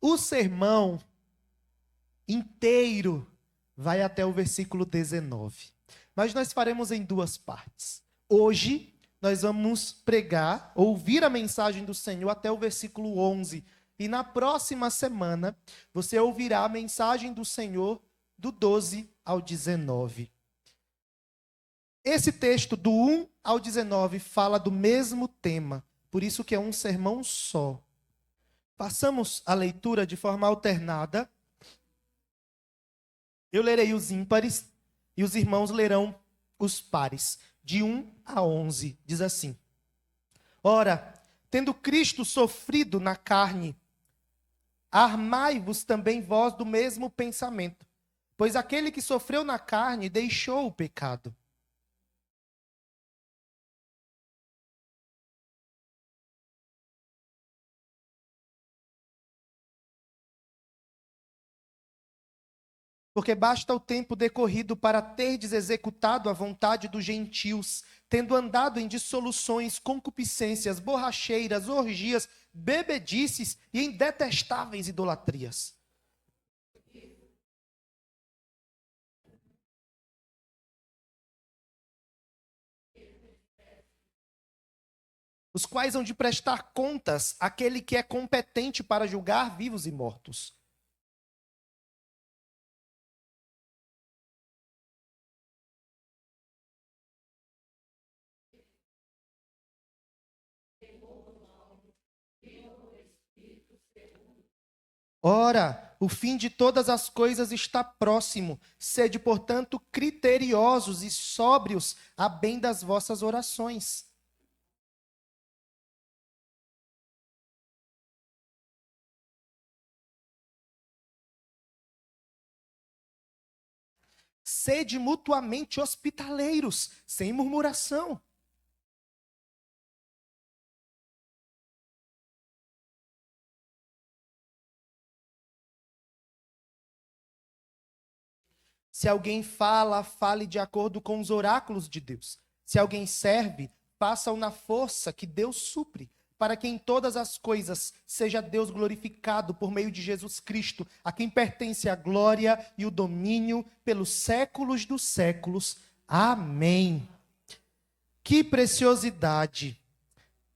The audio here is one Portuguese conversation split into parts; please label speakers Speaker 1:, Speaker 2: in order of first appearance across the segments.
Speaker 1: O sermão inteiro vai até o versículo 19. Mas nós faremos em duas partes. Hoje, nós vamos pregar, ouvir a mensagem do Senhor até o versículo 11. E na próxima semana, você ouvirá a mensagem do Senhor do 12 ao 19. Esse texto, do 1 ao 19, fala do mesmo tema. Por isso que é um sermão só. Passamos a leitura de forma alternada. Eu lerei os ímpares e os irmãos lerão os pares. De 1 a 11, diz assim: Ora, tendo Cristo sofrido na carne, armai-vos também vós do mesmo pensamento. Pois aquele que sofreu na carne deixou o pecado. Porque basta o tempo decorrido para terdes executado a vontade dos gentios, tendo andado em dissoluções, concupiscências, borracheiras, orgias, bebedices e em detestáveis idolatrias. Os quais hão de prestar contas àquele que é competente para julgar vivos e mortos. Ora, o fim de todas as coisas está próximo. Sede, portanto, criteriosos e sóbrios a bem das vossas orações. Sede mutuamente hospitaleiros, sem murmuração. Se alguém fala, fale de acordo com os oráculos de Deus. Se alguém serve, faça-o na força que Deus supre, para que em todas as coisas seja Deus glorificado por meio de Jesus Cristo, a quem pertence a glória e o domínio pelos séculos dos séculos. Amém. Que preciosidade,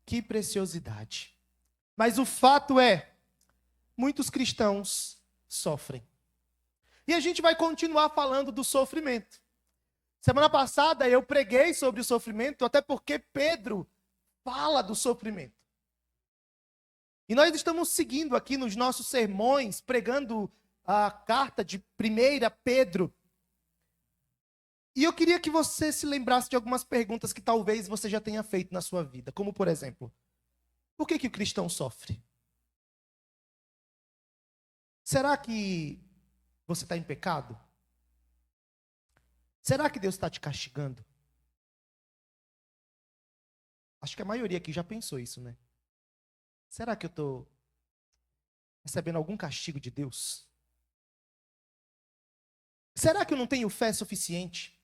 Speaker 1: que preciosidade. Mas o fato é, muitos cristãos sofrem. E a gente vai continuar falando do sofrimento. Semana passada eu preguei sobre o sofrimento, até porque Pedro fala do sofrimento. E nós estamos seguindo aqui nos nossos sermões, pregando a carta de 1 Pedro. E eu queria que você se lembrasse de algumas perguntas que talvez você já tenha feito na sua vida. Como, por exemplo, por que o cristão sofre? Será que você está em pecado? Será que Deus está te castigando? Acho que a maioria aqui já pensou isso, né? Será que eu estou recebendo algum castigo de Deus? Será que eu não tenho fé suficiente?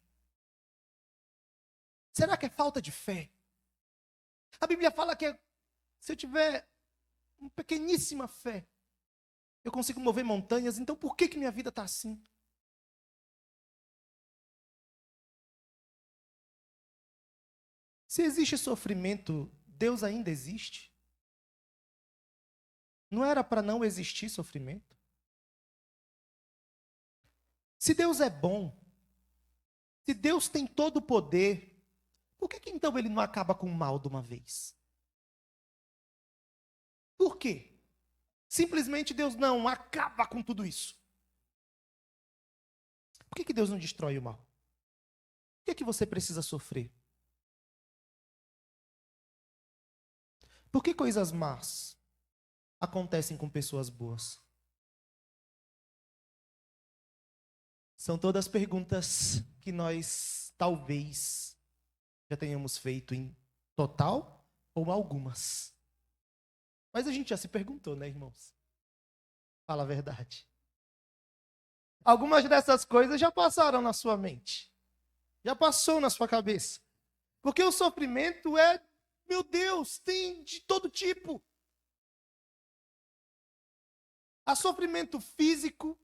Speaker 1: Será que é falta de fé? A Bíblia fala que se eu tiver uma pequeníssima fé, eu consigo mover montanhas, então por que minha vida está assim? Se existe sofrimento, Deus ainda existe? Não era para não existir sofrimento? Se Deus é bom, se Deus tem todo o poder, por que então ele não acaba com o mal de uma vez? Por quê? Simplesmente Deus não acaba com tudo isso. Por que Deus não destrói o mal? Por que você precisa sofrer? Por que coisas más acontecem com pessoas boas? São todas perguntas que nós talvez já tenhamos feito em total ou algumas. Mas a gente já se perguntou, né, irmãos? Fala a verdade. Algumas dessas coisas já passaram na sua mente. Já passou na sua cabeça. Porque o sofrimento é, meu Deus, tem de todo tipo. há sofrimento físico,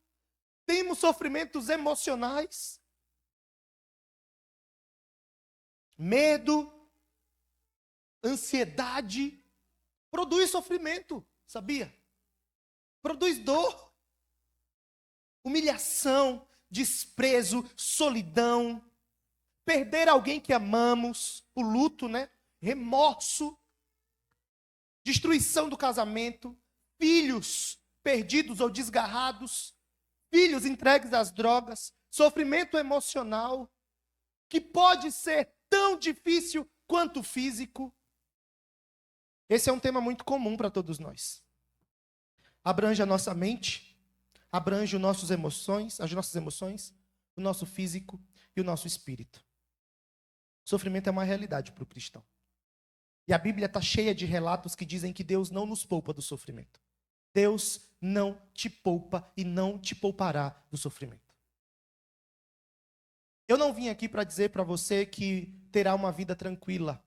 Speaker 1: temos sofrimentos emocionais, medo, ansiedade, produz sofrimento, sabia? Produz dor, humilhação, desprezo, solidão, perder alguém que amamos, o luto, né? Remorso, destruição do casamento, filhos perdidos ou desgarrados, filhos entregues às drogas, sofrimento emocional, que pode ser tão difícil quanto físico. Esse é um tema muito comum para todos nós. Abrange a nossa mente, abrange as nossas emoções, o nosso físico e o nosso espírito. O sofrimento é uma realidade para o cristão. E a Bíblia está cheia de relatos que dizem que Deus não nos poupa do sofrimento. Deus não te poupa e não te poupará do sofrimento. Eu não vim aqui para dizer para você que terá uma vida tranquila,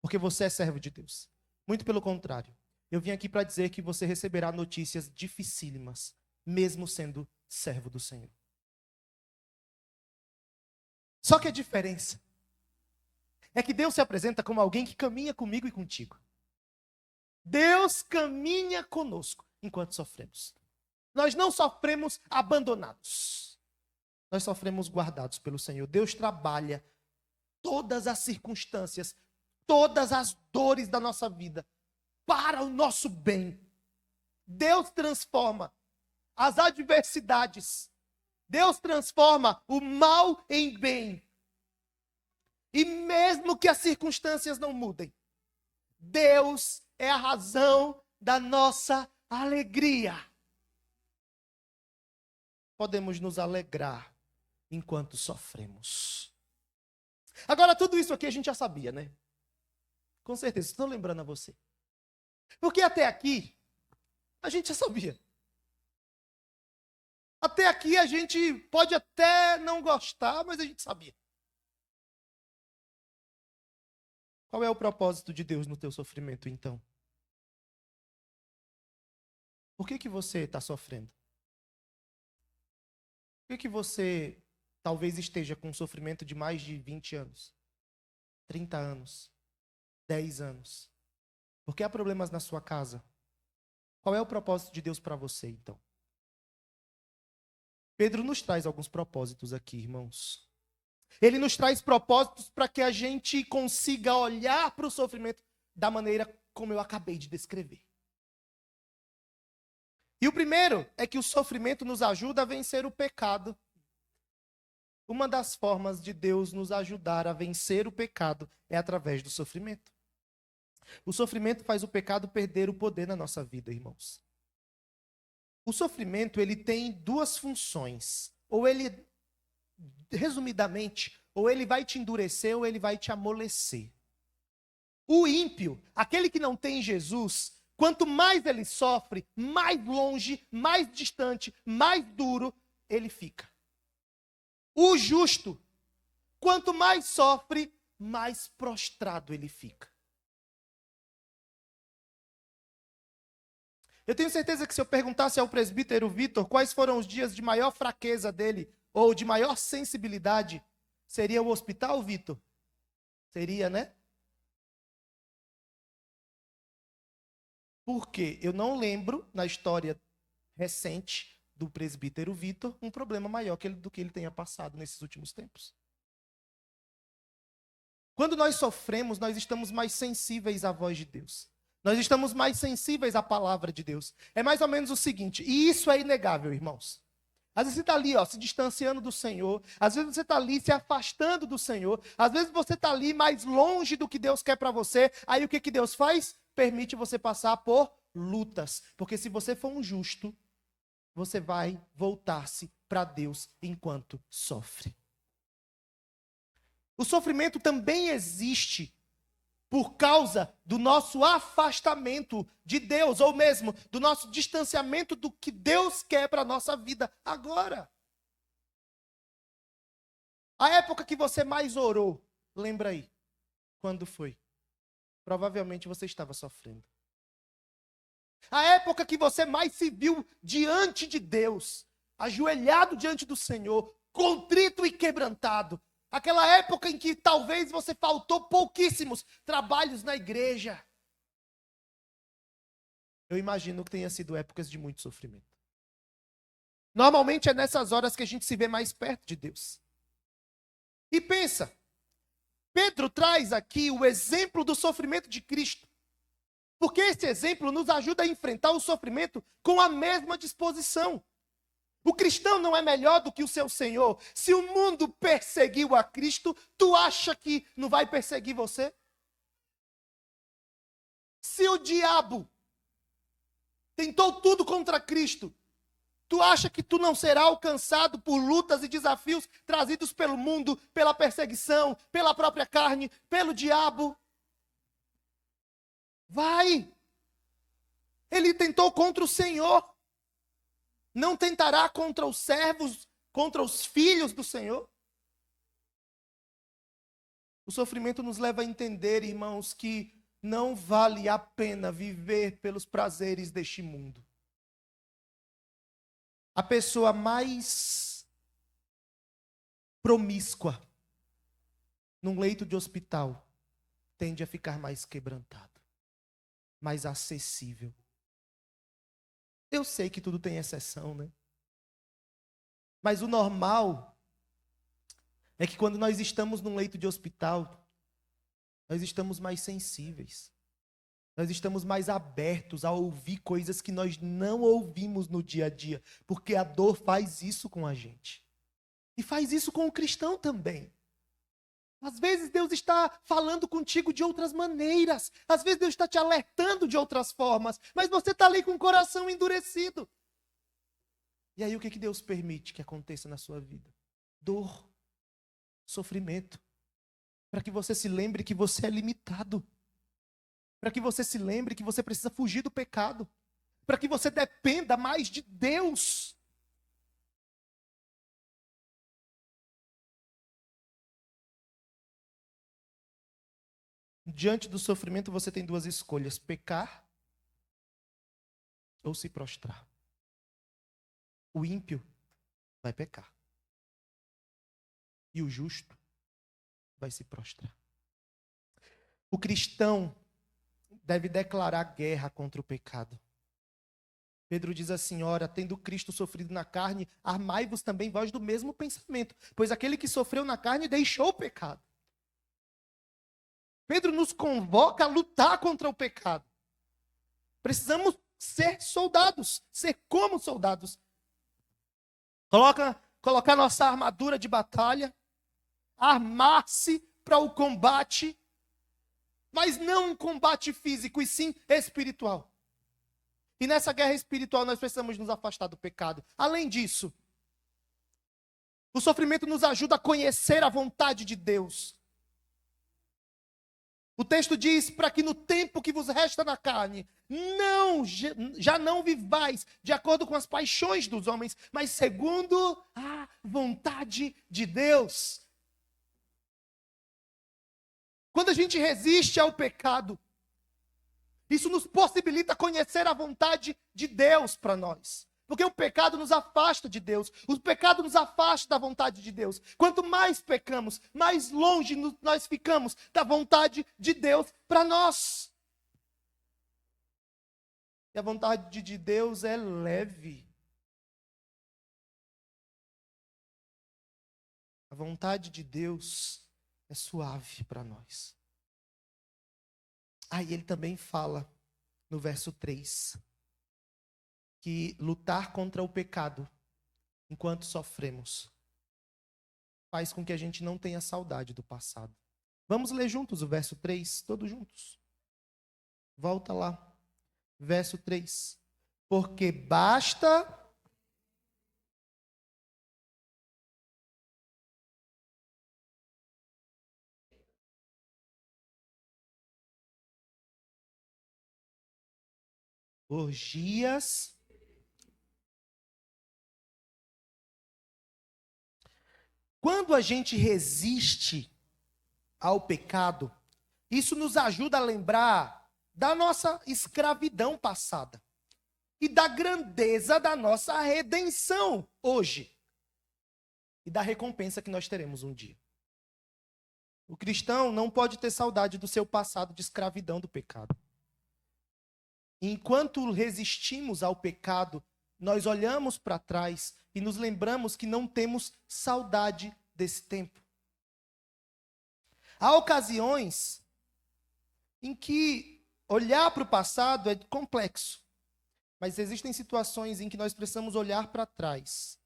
Speaker 1: porque você é servo de Deus. Muito pelo contrário. Eu vim aqui para dizer que você receberá notícias dificílimas, mesmo sendo servo do Senhor. Só que a diferença é que Deus se apresenta como alguém que caminha comigo e contigo. Deus caminha conosco enquanto sofremos. Nós não sofremos abandonados. Nós sofremos guardados pelo Senhor. Deus trabalha todas as circunstâncias, todas as dores da nossa vida para o nosso bem. Deus transforma as adversidades. Deus transforma o mal em bem. E mesmo que as circunstâncias não mudem, Deus é a razão da nossa alegria. Podemos nos alegrar enquanto sofremos. Agora, tudo isso aqui a gente já sabia, né? Com certeza, estou lembrando a você. Porque até aqui, a gente já sabia. Até aqui a gente pode até não gostar, mas a gente sabia. Qual é o propósito de Deus no teu sofrimento, então? Por que você está sofrendo? Por que você talvez esteja com um sofrimento de mais de 20 anos? 30 anos? 10 anos? Porque há problemas na sua casa? Qual é o propósito de Deus para você, então? Pedro nos traz alguns propósitos aqui, irmãos. Ele nos traz propósitos para que a gente consiga olhar para o sofrimento da maneira como eu acabei de descrever. E o primeiro é que o sofrimento nos ajuda a vencer o pecado. Uma das formas de Deus nos ajudar a vencer o pecado é através do sofrimento. O sofrimento faz o pecado perder o poder na nossa vida, irmãos. O sofrimento, ele tem duas funções. Ou ele, resumidamente, ou ele vai te endurecer ou ele vai te amolecer. O ímpio, aquele que não tem Jesus, quanto mais ele sofre, mais longe, mais distante, mais duro ele fica. O justo, quanto mais sofre, mais prostrado ele fica. Eu tenho certeza que se eu perguntasse ao presbítero Vitor quais foram os dias de maior fraqueza dele, ou de maior sensibilidade, seria o hospital, Vitor? Seria, né? Porque eu não lembro, na história recente do presbítero Vitor, um problema maior do que ele tenha passado nesses últimos tempos. Quando nós sofremos, nós estamos mais sensíveis à voz de Deus. Nós estamos mais sensíveis à palavra de Deus. É mais ou menos o seguinte, e isso é inegável, irmãos. Às vezes você está ali, se distanciando do Senhor. Às vezes você está ali se afastando do Senhor. Às vezes você está ali mais longe do que Deus quer para você. Aí o que Deus faz? Permite você passar por lutas. Porque se você for um justo, você vai voltar-se para Deus enquanto sofre. O sofrimento também existe por causa do nosso afastamento de Deus, ou mesmo do nosso distanciamento do que Deus quer para a nossa vida agora. A época que você mais orou, lembra aí, quando foi? Provavelmente você estava sofrendo. A época que você mais se viu diante de Deus, ajoelhado diante do Senhor, contrito e quebrantado. Aquela época em que talvez você faltou pouquíssimos trabalhos na igreja. Eu imagino que tenha sido épocas de muito sofrimento. Normalmente é nessas horas que a gente se vê mais perto de Deus. E pensa, Pedro traz aqui o exemplo do sofrimento de Cristo. Porque esse exemplo nos ajuda a enfrentar o sofrimento com a mesma disposição. O cristão não é melhor do que o seu Senhor. Se o mundo perseguiu a Cristo, tu acha que não vai perseguir você? Se o diabo tentou tudo contra Cristo, tu acha que tu não será alcançado por lutas e desafios trazidos pelo mundo, pela perseguição, pela própria carne, pelo diabo? Vai! Ele tentou contra o Senhor. Não tentará contra os servos, contra os filhos do Senhor? O sofrimento nos leva a entender, irmãos, que não vale a pena viver pelos prazeres deste mundo. A pessoa mais promíscua num leito de hospital tende a ficar mais quebrantado, mais acessível. Eu sei que tudo tem exceção, né? Mas o normal é que quando nós estamos num leito de hospital, nós estamos mais sensíveis. Nós estamos mais abertos a ouvir coisas que nós não ouvimos no dia a dia, porque a dor faz isso com a gente. E faz isso com o cristão também. Às vezes Deus está falando contigo de outras maneiras. Às vezes Deus está te alertando de outras formas. Mas você está ali com o coração endurecido. E aí o que Deus permite que aconteça na sua vida? Dor, sofrimento. Para que você se lembre que você é limitado. Para que você se lembre que você precisa fugir do pecado. Para que você dependa mais de Deus. Diante do sofrimento você tem duas escolhas: pecar ou se prostrar. O ímpio vai pecar. E o justo vai se prostrar. O cristão deve declarar guerra contra o pecado. Pedro diz assim: ora, tendo Cristo sofrido na carne, armai-vos também vós do mesmo pensamento, pois aquele que sofreu na carne deixou o pecado. Pedro nos convoca a lutar contra o pecado. Precisamos ser soldados, ser como soldados. Colocar nossa armadura de batalha, armar-se para o combate, mas não um combate físico, e sim espiritual. E nessa guerra espiritual nós precisamos nos afastar do pecado. Além disso, o sofrimento nos ajuda a conhecer a vontade de Deus. O texto diz: para que no tempo que vos resta na carne, já não vivais de acordo com as paixões dos homens, mas segundo a vontade de Deus. Quando a gente resiste ao pecado, isso nos possibilita conhecer a vontade de Deus para nós. Porque o pecado nos afasta de Deus. O pecado nos afasta da vontade de Deus. Quanto mais pecamos, mais longe nós ficamos da vontade de Deus para nós. E a vontade de Deus é leve. A vontade de Deus é suave para nós. Aí ele também fala no verso 3. Que lutar contra o pecado, enquanto sofremos, faz com que a gente não tenha saudade do passado. Vamos ler juntos o verso 3, todos juntos. Volta lá, verso 3. Porque basta orgias, quando a gente resiste ao pecado, isso nos ajuda a lembrar da nossa escravidão passada. e da grandeza da nossa redenção hoje e da recompensa que nós teremos um dia. O cristão não pode ter saudade do seu passado de escravidão do pecado. Enquanto resistimos ao pecado, nós olhamos para trás e nos lembramos que não temos saudade desse tempo. Há ocasiões em que olhar para o passado é complexo, mas existem situações em que nós precisamos olhar para trás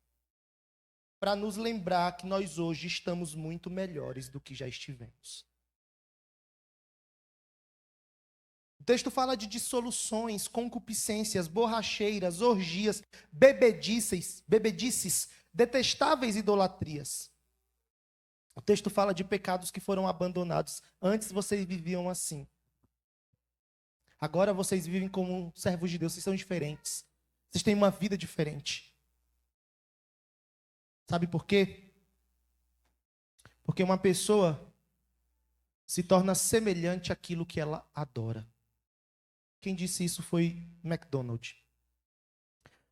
Speaker 1: para nos lembrar que nós hoje estamos muito melhores do que já estivemos. O texto fala de dissoluções, concupiscências, borracheiras, orgias, bebedices, detestáveis idolatrias. O texto fala de pecados que foram abandonados. Antes vocês viviam assim. Agora vocês vivem como servos de Deus, vocês são diferentes. Vocês têm uma vida diferente. Sabe por quê? Porque uma pessoa se torna semelhante àquilo que ela adora. Quem disse isso foi MacDonald.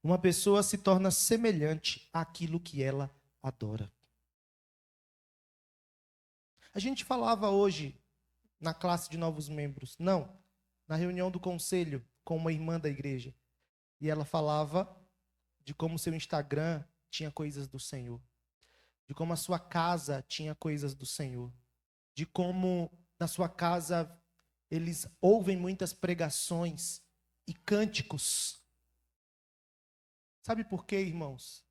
Speaker 1: Uma pessoa se torna semelhante àquilo que ela adora. A gente falava hoje na classe de novos membros, na reunião do conselho com uma irmã da igreja. E ela falava de como seu Instagram tinha coisas do Senhor. De como a sua casa tinha coisas do Senhor. De como na sua casa eles ouvem muitas pregações e cânticos. Sabe por quê, irmãos?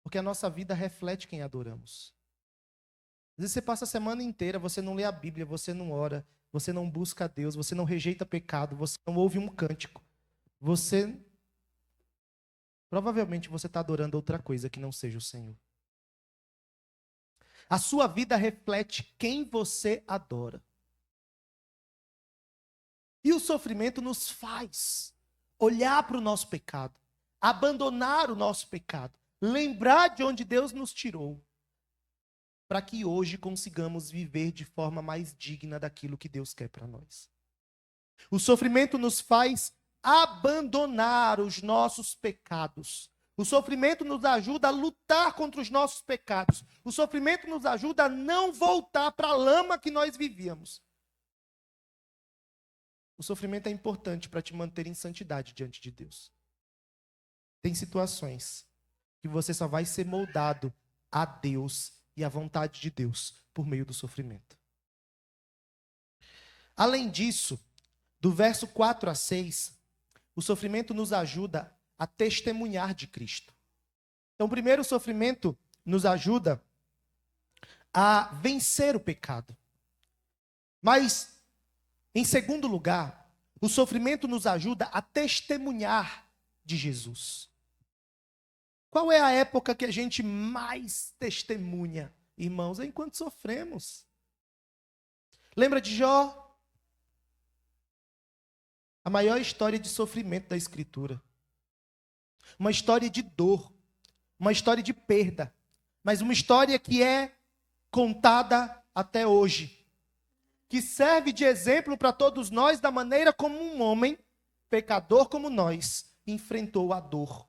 Speaker 1: Porque a nossa vida reflete quem adoramos. Às vezes você passa a semana inteira, você não lê a Bíblia, você não ora, você não busca a Deus, você não rejeita pecado, você não ouve um cântico. Provavelmente você está adorando outra coisa que não seja o Senhor. A sua vida reflete quem você adora. E o sofrimento nos faz olhar para o nosso pecado, abandonar o nosso pecado, lembrar de onde Deus nos tirou, para que hoje consigamos viver de forma mais digna daquilo que Deus quer para nós. O sofrimento nos faz abandonar os nossos pecados. O sofrimento nos ajuda a lutar contra os nossos pecados. O sofrimento nos ajuda a não voltar para a lama que nós vivíamos. O sofrimento é importante para te manter em santidade diante de Deus. Tem situações que você só vai ser moldado a Deus e à vontade de Deus por meio do sofrimento. Além disso, do verso 4 a 6, o sofrimento nos ajuda a testemunhar de Cristo. Então, primeiro, o sofrimento nos ajuda a vencer o pecado. Mas, em segundo lugar, o sofrimento nos ajuda a testemunhar de Jesus. Qual é a época que a gente mais testemunha, irmãos? É enquanto sofremos. Lembra de Jó? A maior história de sofrimento da Escritura. Uma história de dor, uma história de perda, mas uma história que é contada até hoje, que serve de exemplo para todos nós da maneira como um homem, pecador como nós, enfrentou a dor,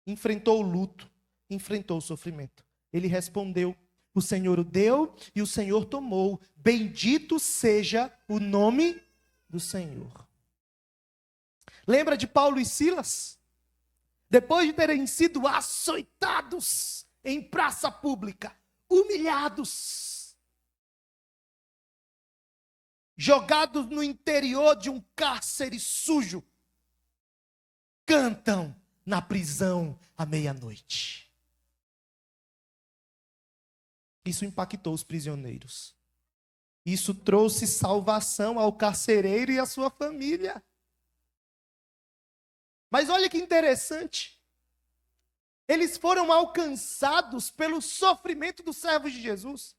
Speaker 1: enfrentou o luto, enfrentou o sofrimento. Ele respondeu: o Senhor o deu e o Senhor tomou, bendito seja o nome do Senhor. Lembra de Paulo e Silas? Depois de terem sido açoitados em praça pública, humilhados, jogados no interior de um cárcere sujo, cantam na prisão à meia-noite. Isso impactou os prisioneiros. Isso trouxe salvação ao carcereiro e à sua família. Mas olha que interessante. Eles foram alcançados pelo sofrimento dos servos de Jesus,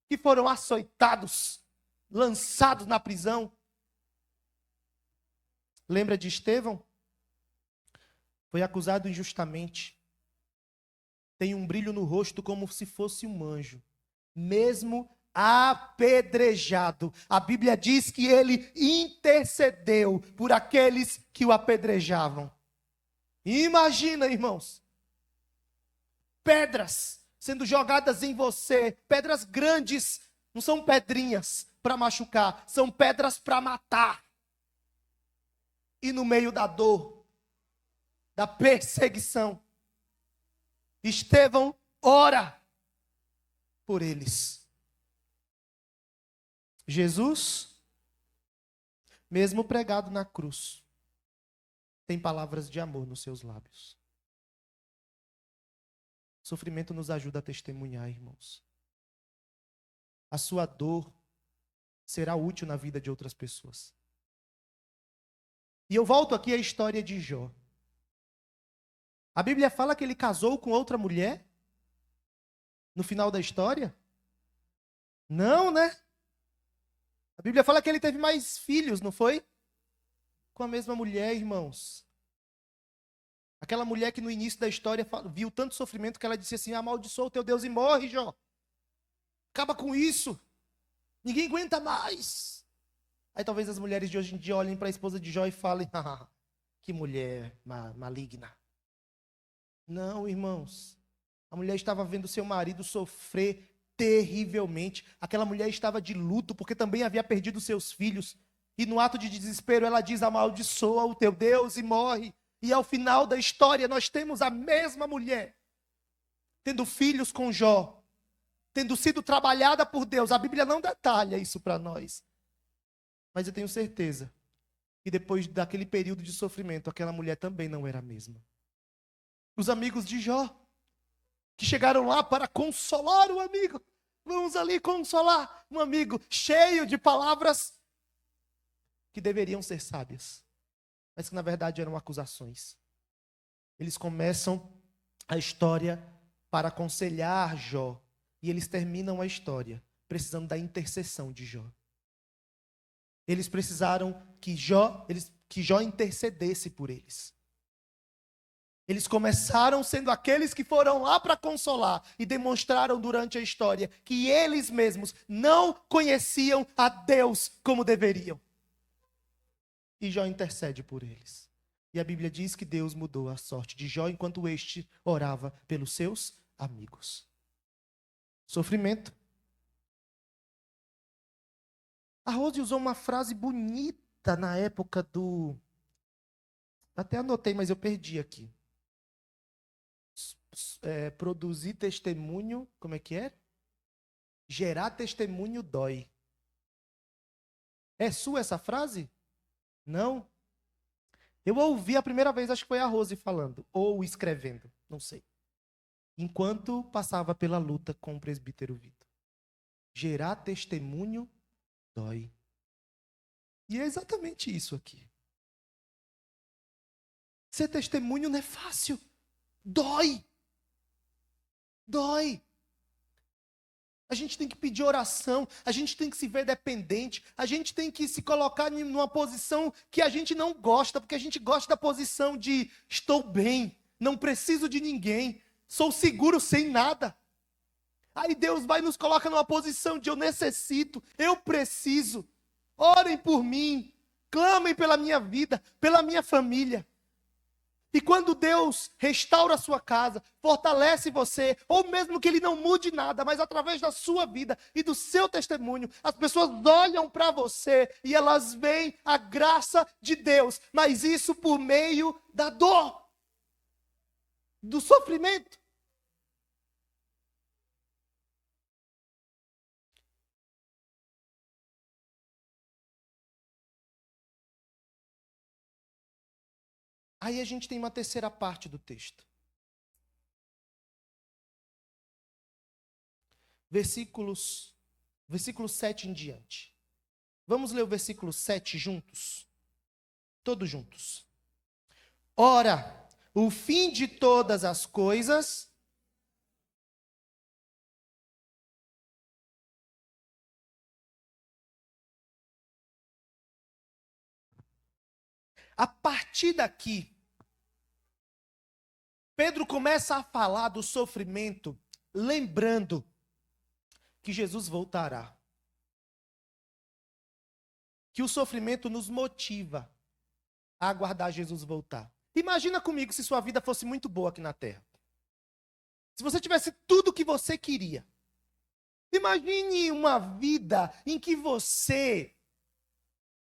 Speaker 1: que foram açoitados, lançados na prisão. Lembra de Estevão? Foi acusado injustamente. Tem um brilho no rosto como se fosse um anjo. Mesmo apedrejado. A Bíblia diz que ele intercedeu por aqueles que o apedrejavam. Imagina, irmãos, pedras sendo jogadas em você, pedras grandes, não são pedrinhas para machucar, são pedras para matar. E no meio da dor, da perseguição, Estevão ora por eles. Jesus, mesmo pregado na cruz, tem palavras de amor nos seus lábios. O sofrimento nos ajuda a testemunhar, irmãos. A sua dor será útil na vida de outras pessoas. E eu volto aqui à história de Jó. A Bíblia fala que ele casou com outra mulher? No final da história? Não, né? A Bíblia fala que ele teve mais filhos, não foi? Com a mesma mulher, irmãos. Aquela mulher que no início da história viu tanto sofrimento que ela disse assim: amaldiçoa o teu Deus e morre, Jó. Acaba com isso. Ninguém aguenta mais. Aí talvez as mulheres de hoje em dia olhem para a esposa de Jó e falem: que mulher maligna. Não, irmãos. A mulher estava vendo seu marido sofrer terrivelmente. Aquela mulher estava de luto porque também havia perdido seus filhos. E no ato de desespero ela diz: amaldiçoa o teu Deus e morre. E ao final da história nós temos a mesma mulher tendo filhos com Jó, tendo sido trabalhada por Deus. A Bíblia não detalha isso para nós. Mas eu tenho certeza que depois daquele período de sofrimento, aquela mulher também não era a mesma. Os amigos de Jó, que chegaram lá para consolar o amigo. Vamos ali consolar um amigo cheio de palavras que deveriam ser sábias, mas que na verdade eram acusações. Eles começam a história para aconselhar Jó, e eles terminam a história precisando da intercessão de Jó. Eles precisaram que Jó intercedesse por eles. Eles começaram sendo aqueles que foram lá para consolar e demonstraram durante a história que eles mesmos não conheciam a Deus como deveriam. E Jó intercede por eles. E a Bíblia diz que Deus mudou a sorte de Jó enquanto este orava pelos seus amigos. Sofrimento. A Rose usou uma frase bonita na época do... Até anotei, mas eu perdi aqui. Produzir testemunho, como é que é? Gerar testemunho dói. É sua essa frase? Não? Eu ouvi a primeira vez, acho que foi a Rose falando, ou escrevendo, não sei. Enquanto passava pela luta com o presbítero Vitor. Gerar testemunho dói. E é exatamente isso aqui. Ser testemunho não é fácil. Dói. Dói. A gente tem que pedir oração, a gente tem que se ver dependente, a gente tem que se colocar numa posição que a gente não gosta, porque a gente gosta da posição de estou bem, não preciso de ninguém, sou seguro sem nada. Aí Deus vai e nos coloca numa posição de eu necessito, eu preciso. Orem por mim, clamem pela minha vida, pela minha família. E quando Deus restaura a sua casa, fortalece você, ou mesmo que Ele não mude nada, mas através da sua vida e do seu testemunho, as pessoas olham para você e elas veem a graça de Deus, mas isso por meio da dor, do sofrimento. Aí a gente tem uma terceira parte do texto. Versículo 7 em diante. Vamos ler o versículo 7 juntos? Todos juntos. Ora, o fim de todas as coisas... A partir daqui, Pedro começa a falar do sofrimento, lembrando que Jesus voltará. Que o sofrimento nos motiva a aguardar Jesus voltar. Imagina comigo se sua vida fosse muito boa aqui na Terra. Se você tivesse tudo o que você queria. Imagine uma vida em que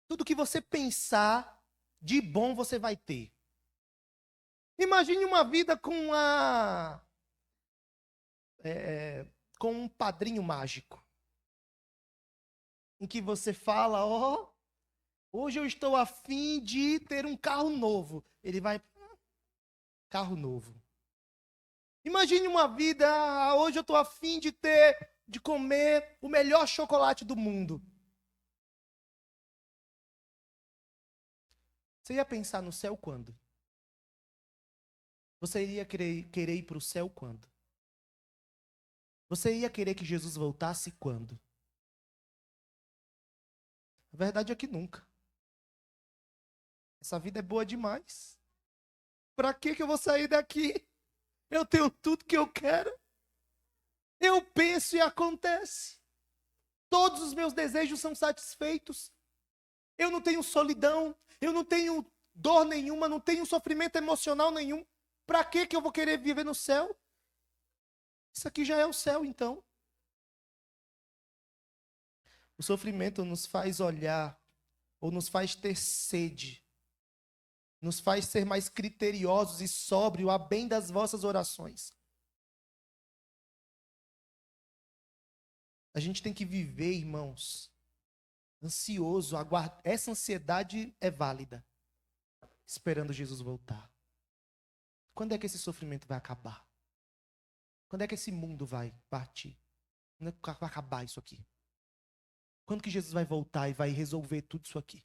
Speaker 1: tudo que você pensar de bom você vai ter. Imagine uma vida com um padrinho mágico. Em que você fala, hoje eu estou a fim de ter um carro novo. Ele vai, carro novo. Imagine uma vida, hoje eu estou a fim de comer o melhor chocolate do mundo. Você ia pensar no céu quando? Você iria querer ir para o céu quando? Você ia querer que Jesus voltasse quando? A verdade é que nunca. Essa vida é boa demais. Para que eu vou sair daqui? Eu tenho tudo que eu quero. Eu penso e acontece. Todos os meus desejos são satisfeitos. Eu não tenho solidão. Eu não tenho dor nenhuma. Não tenho sofrimento emocional nenhum. Para que eu vou querer viver no céu? Isso aqui já é o céu, então. O sofrimento nos faz olhar, ou nos faz ter sede, nos faz ser mais criteriosos e sóbrios a bem das vossas orações. A gente tem que viver, irmãos, ansioso, essa ansiedade é válida, esperando Jesus voltar. Quando é que esse sofrimento vai acabar? Quando é que esse mundo vai partir? Quando é que vai acabar isso aqui? Quando que Jesus vai voltar e vai resolver tudo isso aqui?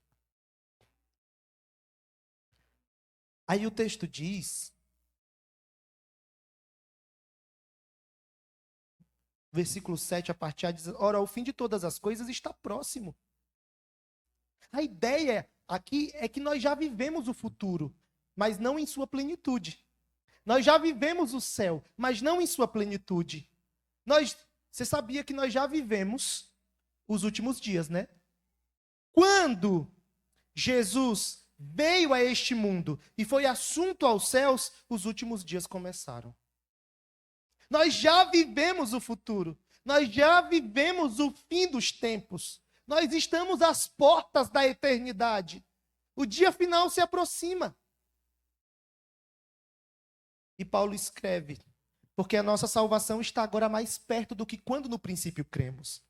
Speaker 1: Aí o texto diz, versículo 7, a partir A, diz, ora, o fim de todas as coisas está próximo. A ideia aqui é que nós já vivemos o futuro, mas não em sua plenitude. Nós já vivemos o céu, mas não em sua plenitude. Você sabia que nós já vivemos os últimos dias, né? Quando Jesus veio a este mundo e foi assunto aos céus, os últimos dias começaram. Nós já vivemos o futuro. Nós já vivemos o fim dos tempos. Nós estamos às portas da eternidade. O dia final se aproxima. E Paulo escreve, porque a nossa salvação está agora mais perto do que quando no princípio cremos.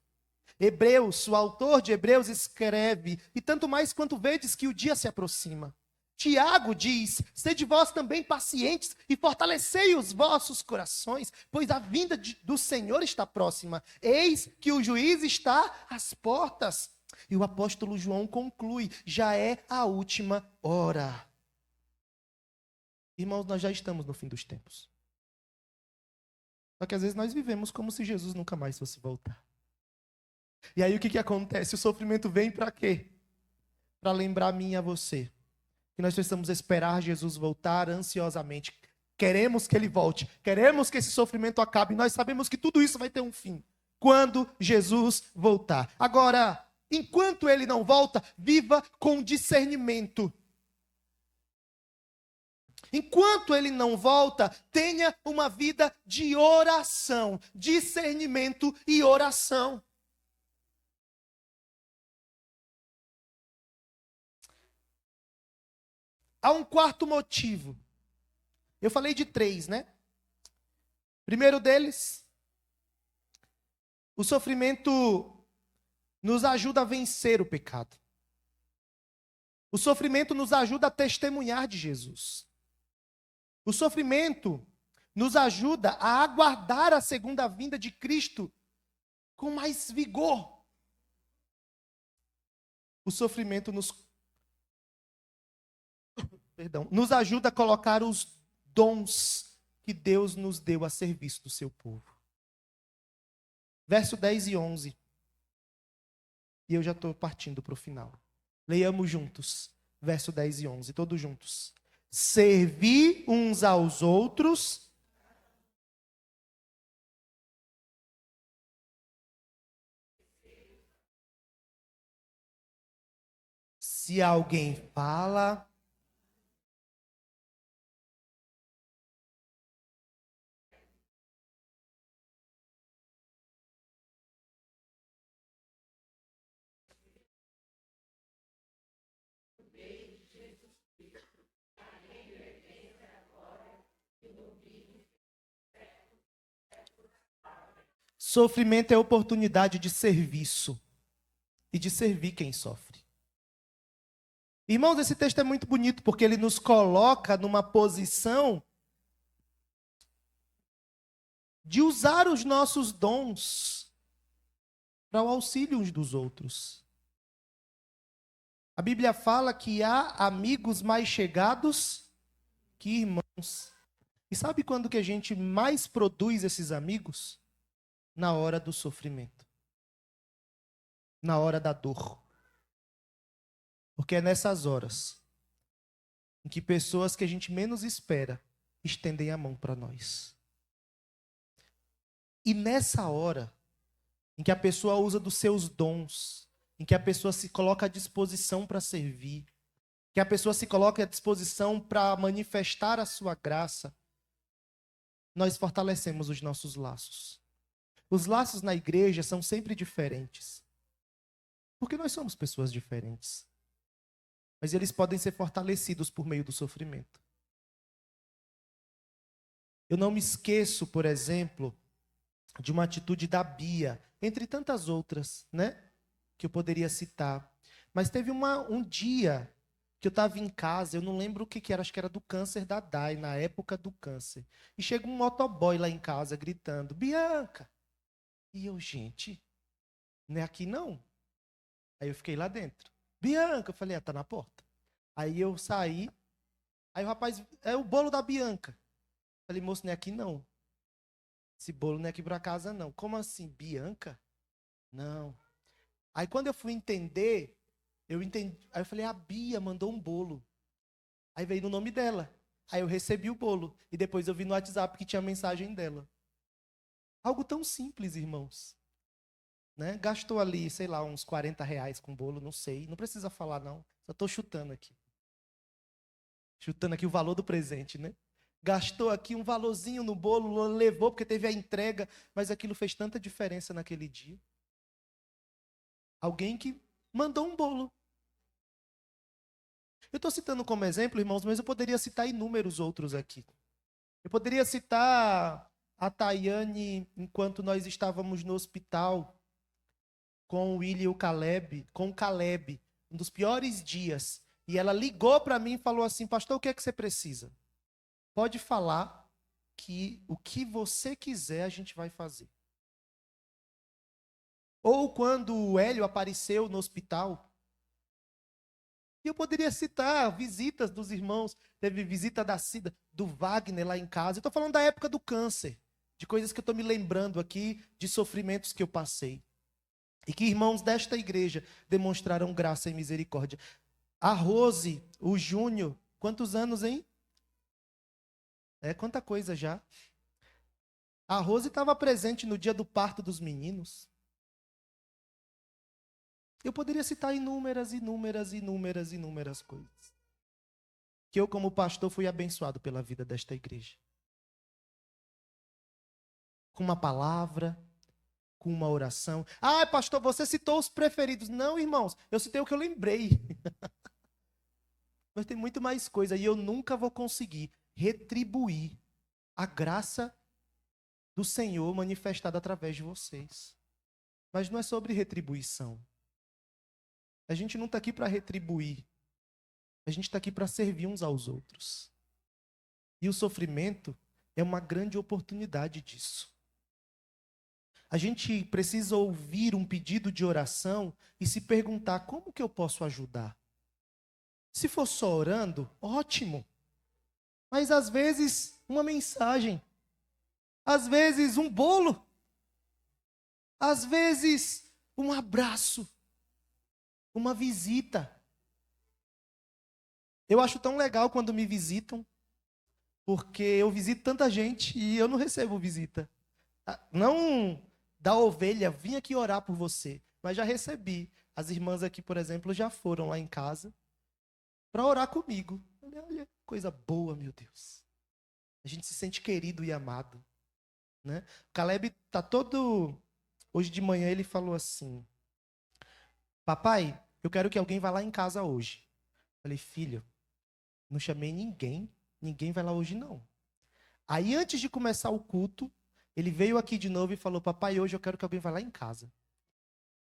Speaker 1: Hebreus, o autor de Hebreus escreve, e tanto mais quanto vedes que o dia se aproxima. Tiago diz, sede vós também pacientes e fortalecei os vossos corações, pois a vinda do Senhor está próxima. Eis que o juiz está às portas. E o apóstolo João conclui, já é a última hora. Irmãos, nós já estamos no fim dos tempos. Só que às vezes nós vivemos como se Jesus nunca mais fosse voltar. E aí o que acontece? O sofrimento vem para quê? Para lembrar a mim e a você que nós precisamos esperar Jesus voltar ansiosamente. Queremos que ele volte, queremos que esse sofrimento acabe. Nós sabemos que tudo isso vai ter um fim quando Jesus voltar. Agora, enquanto ele não volta, viva com discernimento. Enquanto ele não volta, tenha uma vida de oração, discernimento e oração. Há um quarto motivo. Eu falei de 3, né? Primeiro deles, o sofrimento nos ajuda a vencer o pecado. O sofrimento nos ajuda a testemunhar de Jesus. O sofrimento nos ajuda a aguardar a segunda vinda de Cristo com mais vigor. O sofrimento nos ajuda a colocar os dons que Deus nos deu a serviço do seu povo. Verso 10 e 11. E eu já estou partindo para o final. Leiamos juntos. Verso 10 e 11, todos juntos. Servi uns aos outros. Se alguém fala, Sofrimento é oportunidade de serviço e de servir quem sofre. Irmãos, esse texto é muito bonito porque ele nos coloca numa posição de usar os nossos dons para o auxílio uns dos outros. A Bíblia fala que há amigos mais chegados que irmãos. E sabe quando que a gente mais produz esses amigos? Na hora do sofrimento. Na hora da dor. Porque é nessas horas em que pessoas que a gente menos espera estendem a mão para nós. E nessa hora em que a pessoa usa dos seus dons, em que a pessoa se coloca à disposição para servir, que a pessoa se coloca à disposição para manifestar a sua graça, nós fortalecemos os nossos laços. Os laços na igreja são sempre diferentes. Porque nós somos pessoas diferentes. Mas eles podem ser fortalecidos por meio do sofrimento. Eu não me esqueço, por exemplo, de uma atitude da Bia, entre tantas outras, né? Que eu poderia citar. Mas teve um dia que eu estava em casa, eu não lembro o que era, acho que era do câncer da Dai, na época do câncer. E chega um motoboy lá em casa gritando, Bianca! E eu, gente, não é aqui não. Aí eu fiquei lá dentro. Bianca, eu falei, tá na porta. Aí eu saí, aí o rapaz, é o bolo da Bianca. Eu falei, moço, não é aqui não. Esse bolo não é aqui pra casa não. Como assim, Bianca? Não. Aí quando eu fui entender, eu entendi. Aí eu falei, a Bia mandou um bolo. Aí veio no nome dela. Aí eu recebi o bolo. E depois eu vi no WhatsApp que tinha a mensagem dela. Algo tão simples, irmãos. Né? Gastou ali, sei lá, uns R$ 40 com bolo, não sei. Não precisa falar, não. Só estou chutando aqui. Chutando aqui o valor do presente, né? Gastou aqui um valorzinho no bolo, levou porque teve a entrega, mas aquilo fez tanta diferença naquele dia. Alguém que mandou um bolo. Eu estou citando como exemplo, irmãos, mas eu poderia citar inúmeros outros aqui. Eu poderia citar a Tayane, enquanto nós estávamos no hospital, com o William e o Caleb, com o Caleb, um dos piores dias. E ela ligou para mim e falou assim, pastor, o que é que você precisa? Pode falar que o que você quiser a gente vai fazer. Ou quando o Hélio apareceu no hospital, e eu poderia citar visitas dos irmãos, teve visita da Cida, do Wagner lá em casa. Eu estou falando da época do câncer, de coisas que eu estou me lembrando aqui, de sofrimentos que eu passei. E que irmãos desta igreja demonstraram graça e misericórdia. A Rose, o Júnior, quantos anos, hein? Quanta coisa já. A Rose estava presente no dia do parto dos meninos. Eu poderia citar inúmeras coisas. Que eu, como pastor, fui abençoado pela vida desta igreja. Com uma palavra, com uma oração. Ah, pastor, você citou os preferidos. Não, irmãos, eu citei o que eu lembrei. Mas tem muito mais coisa e eu nunca vou conseguir retribuir a graça do Senhor manifestada através de vocês. Mas não é sobre retribuição. A gente não está aqui para retribuir. A gente está aqui para servir uns aos outros. E o sofrimento é uma grande oportunidade disso. A gente precisa ouvir um pedido de oração e se perguntar, como que eu posso ajudar? Se for só orando, ótimo. Mas às vezes uma mensagem. Às vezes um bolo. Às vezes um abraço. Uma visita. Eu acho tão legal quando me visitam, porque eu visito tanta gente e eu não recebo visita. Não da ovelha, vim aqui orar por você, mas já recebi. As irmãs aqui, por exemplo, já foram lá em casa para orar comigo. Olha, coisa boa, meu Deus. A gente se sente querido e amado. Né? O Caleb está todo... Hoje de manhã ele falou assim, papai, eu quero que alguém vá lá em casa hoje. Falei, filho, não chamei ninguém vai lá hoje não. Aí antes de começar o culto, Ele veio aqui de novo e falou: papai, hoje eu quero que alguém vá lá em casa.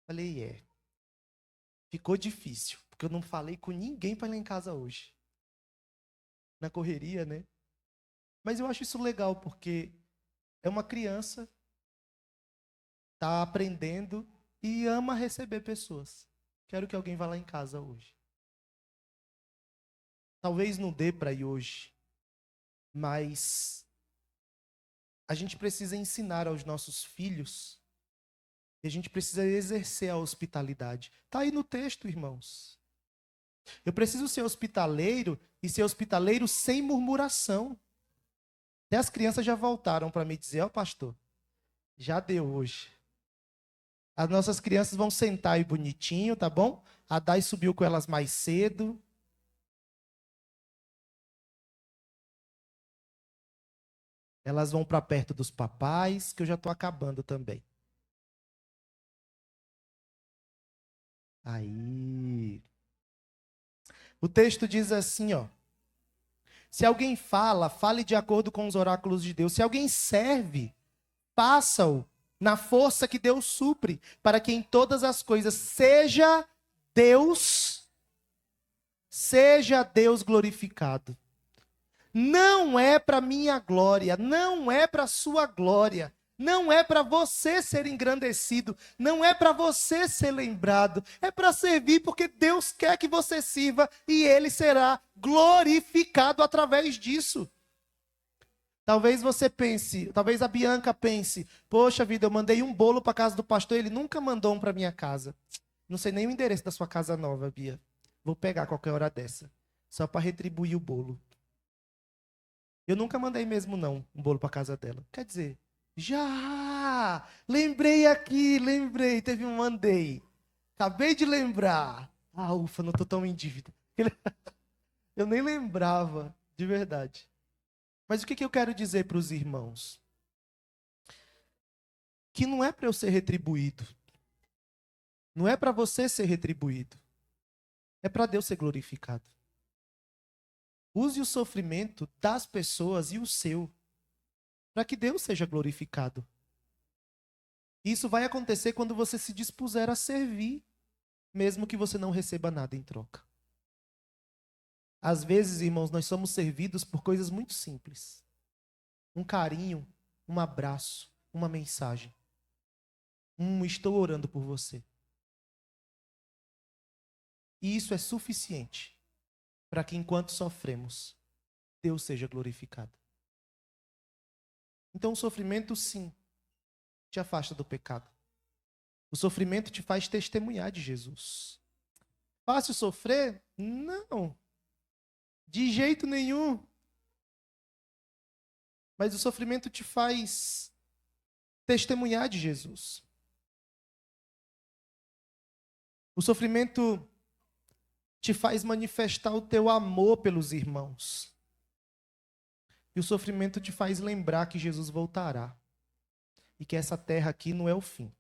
Speaker 1: Falei: ficou difícil, porque eu não falei com ninguém para ir lá em casa hoje. Na correria, né? Mas eu acho isso legal, porque é uma criança, tá aprendendo e ama receber pessoas. Quero que alguém vá lá em casa hoje. Talvez não dê para ir hoje, mas a gente precisa ensinar aos nossos filhos e a gente precisa exercer a hospitalidade. Está aí no texto, irmãos. Eu preciso ser hospitaleiro e ser hospitaleiro sem murmuração. Até as crianças já voltaram para me dizer: ó, pastor, já deu hoje. As nossas crianças vão sentar aí bonitinho, tá bom? A Dai subiu com elas mais cedo. Elas vão para perto dos papais, que eu já estou acabando também. Aí. O texto diz assim, ó. Se alguém fala, fale de acordo com os oráculos de Deus. Se alguém serve, faça-o na força que Deus supre, para que em todas as coisas Deus, seja Deus glorificado. Não é para minha glória, não é para sua glória, não é para você ser engrandecido, não é para você ser lembrado, é para servir porque Deus quer que você sirva e Ele será glorificado através disso. Talvez você pense, talvez a Bianca pense: poxa vida, eu mandei um bolo para casa do pastor, ele nunca mandou um para minha casa. Não sei nem o endereço da sua casa nova, Bia. Vou pegar qualquer hora dessa, só para retribuir o bolo. Eu nunca mandei mesmo, não, um bolo para casa dela. Quer dizer, já! Lembrei aqui, lembrei, teve um mandei. Acabei de lembrar. Ah, ufa, não estou tão em dívida. Eu nem lembrava, de verdade. Mas o que eu quero dizer para os irmãos? Que não é para eu ser retribuído. Não é para você ser retribuído. É para Deus ser glorificado. Use o sofrimento das pessoas e o seu, para que Deus seja glorificado. Isso vai acontecer quando você se dispuser a servir, mesmo que você não receba nada em troca. Às vezes, irmãos, nós somos servidos por coisas muito simples. Um carinho, um abraço, uma mensagem. Estou orando por você. E isso é suficiente para que enquanto sofremos, Deus seja glorificado. Então o sofrimento, sim, te afasta do pecado. O sofrimento te faz testemunhar de Jesus. Fácil sofrer? Não. De jeito nenhum. Mas o sofrimento te faz testemunhar de Jesus. O sofrimento te faz manifestar o teu amor pelos irmãos. E o sofrimento te faz lembrar que Jesus voltará. E que essa terra aqui não é o fim.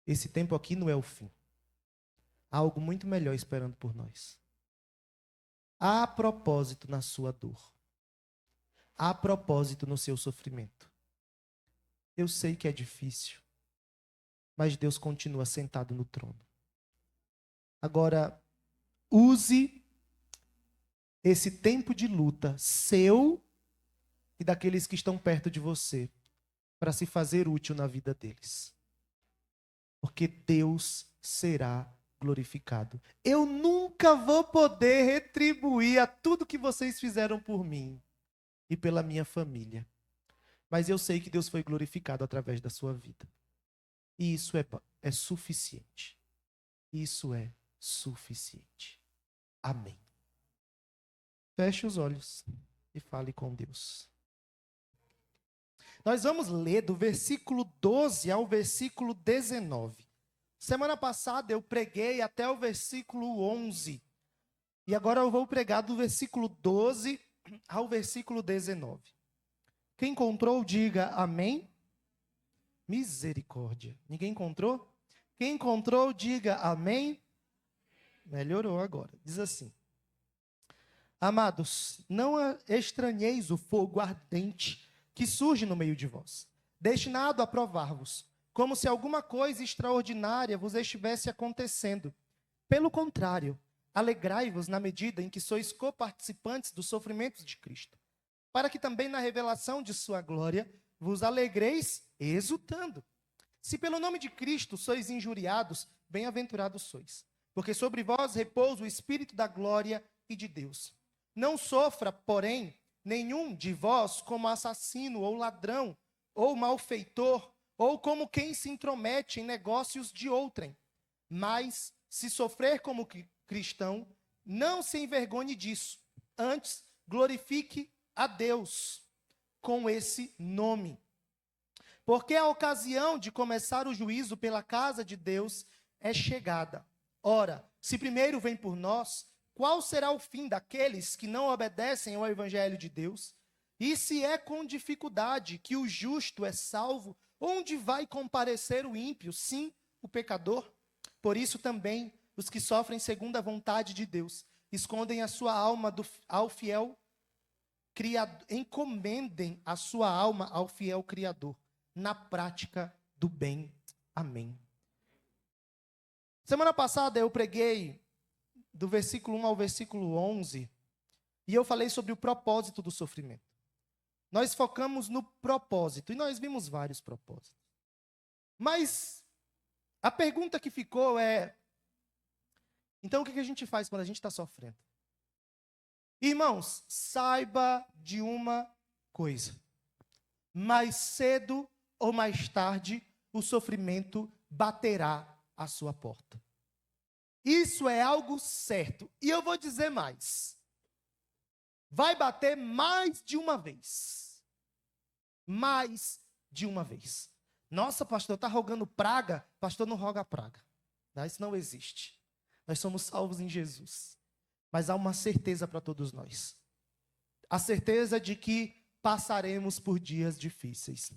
Speaker 1: Esse tempo aqui não é o fim. Há algo muito melhor esperando por nós. Há propósito na sua dor. Há propósito no seu sofrimento. Eu sei que é difícil, mas Deus continua sentado no trono. Agora, use esse tempo de luta seu e daqueles que estão perto de você para se fazer útil na vida deles. Porque Deus será glorificado. Eu nunca vou poder retribuir a tudo que vocês fizeram por mim e pela minha família. Mas eu sei que Deus foi glorificado através da sua vida. E isso é suficiente. Isso é suficiente. Amém. Feche os olhos e fale com Deus. Nós vamos ler do versículo 12 ao versículo 19. Semana passada eu preguei até o versículo 11. E agora eu vou pregar do versículo 12 ao versículo 19. Quem encontrou, diga amém. Misericórdia. Ninguém encontrou? Quem encontrou, diga amém. Melhorou agora. Diz assim: amados, não estranheis o fogo ardente que surge no meio de vós, destinado a provar-vos, como se alguma coisa extraordinária vos estivesse acontecendo. Pelo contrário, alegrai-vos na medida em que sois coparticipantes dos sofrimentos de Cristo, para que também na revelação de sua glória vos alegreis exultando. Se pelo nome de Cristo sois injuriados, bem-aventurados sois, porque sobre vós repousa o Espírito da glória e de Deus. Não sofra, porém, nenhum de vós como assassino ou ladrão, ou malfeitor, ou como quem se intromete em negócios de outrem. Mas, se sofrer como cristão, não se envergonhe disso. Antes, glorifique a Deus com esse nome. Porque a ocasião de começar o juízo pela casa de Deus é chegada. Ora, se primeiro vem por nós, qual será o fim daqueles que não obedecem ao evangelho de Deus? E se é com dificuldade que o justo é salvo, onde vai comparecer o ímpio, sim, o pecador? Por isso também, os que sofrem segundo a vontade de Deus, escondem a sua alma ao fiel Criador, encomendem a sua alma ao fiel Criador, na prática do bem. Amém. Semana passada eu preguei do versículo 1 ao versículo 11, e eu falei sobre o propósito do sofrimento. Nós focamos no propósito, e nós vimos vários propósitos. Mas a pergunta que ficou é, então o que a gente faz quando a gente está sofrendo? Irmãos, saiba de uma coisa. Mais cedo ou mais tarde, o sofrimento baterá à sua porta. Isso é algo certo. E eu vou dizer mais. Vai bater mais de uma vez. Mais de uma vez. Nossa, pastor, está rogando praga? Pastor, não roga praga. Isso não existe. Nós somos salvos em Jesus. Mas há uma certeza para todos nós. A certeza de que passaremos por dias difíceis.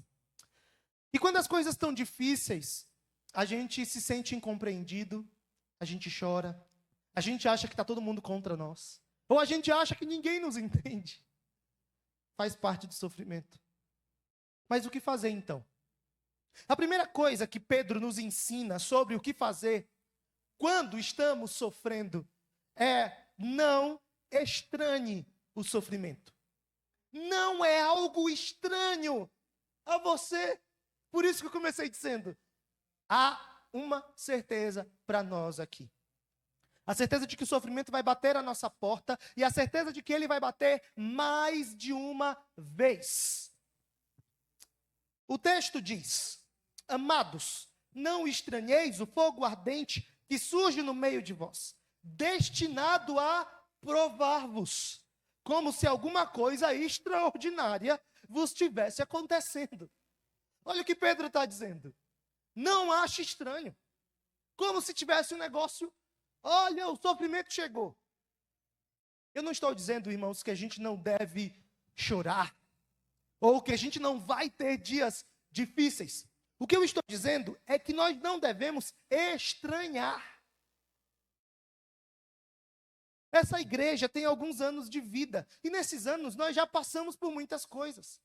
Speaker 1: E quando as coisas estão difíceis, a gente se sente incompreendido, a gente chora, a gente acha que está todo mundo contra nós, ou a gente acha que ninguém nos entende. Faz parte do sofrimento. Mas o que fazer então? A primeira coisa que Pedro nos ensina sobre o que fazer quando estamos sofrendo é: não estranhe o sofrimento. Não é algo estranho a você. Por isso que eu comecei dizendo, há uma certeza para nós aqui. A certeza de que o sofrimento vai bater à nossa porta e a certeza de que ele vai bater mais de uma vez. O texto diz: amados, não estranheis o fogo ardente que surge no meio de vós, destinado a provar-vos, como se alguma coisa extraordinária vos estivesse acontecendo. Olha o que Pedro está dizendo. Não ache estranho. Como se tivesse um negócio. Olha, o sofrimento chegou. Eu não estou dizendo, irmãos, que a gente não deve chorar. Ou que a gente não vai ter dias difíceis. O que eu estou dizendo é que nós não devemos estranhar. Essa igreja tem alguns anos de vida. E nesses anos nós já passamos por muitas coisas.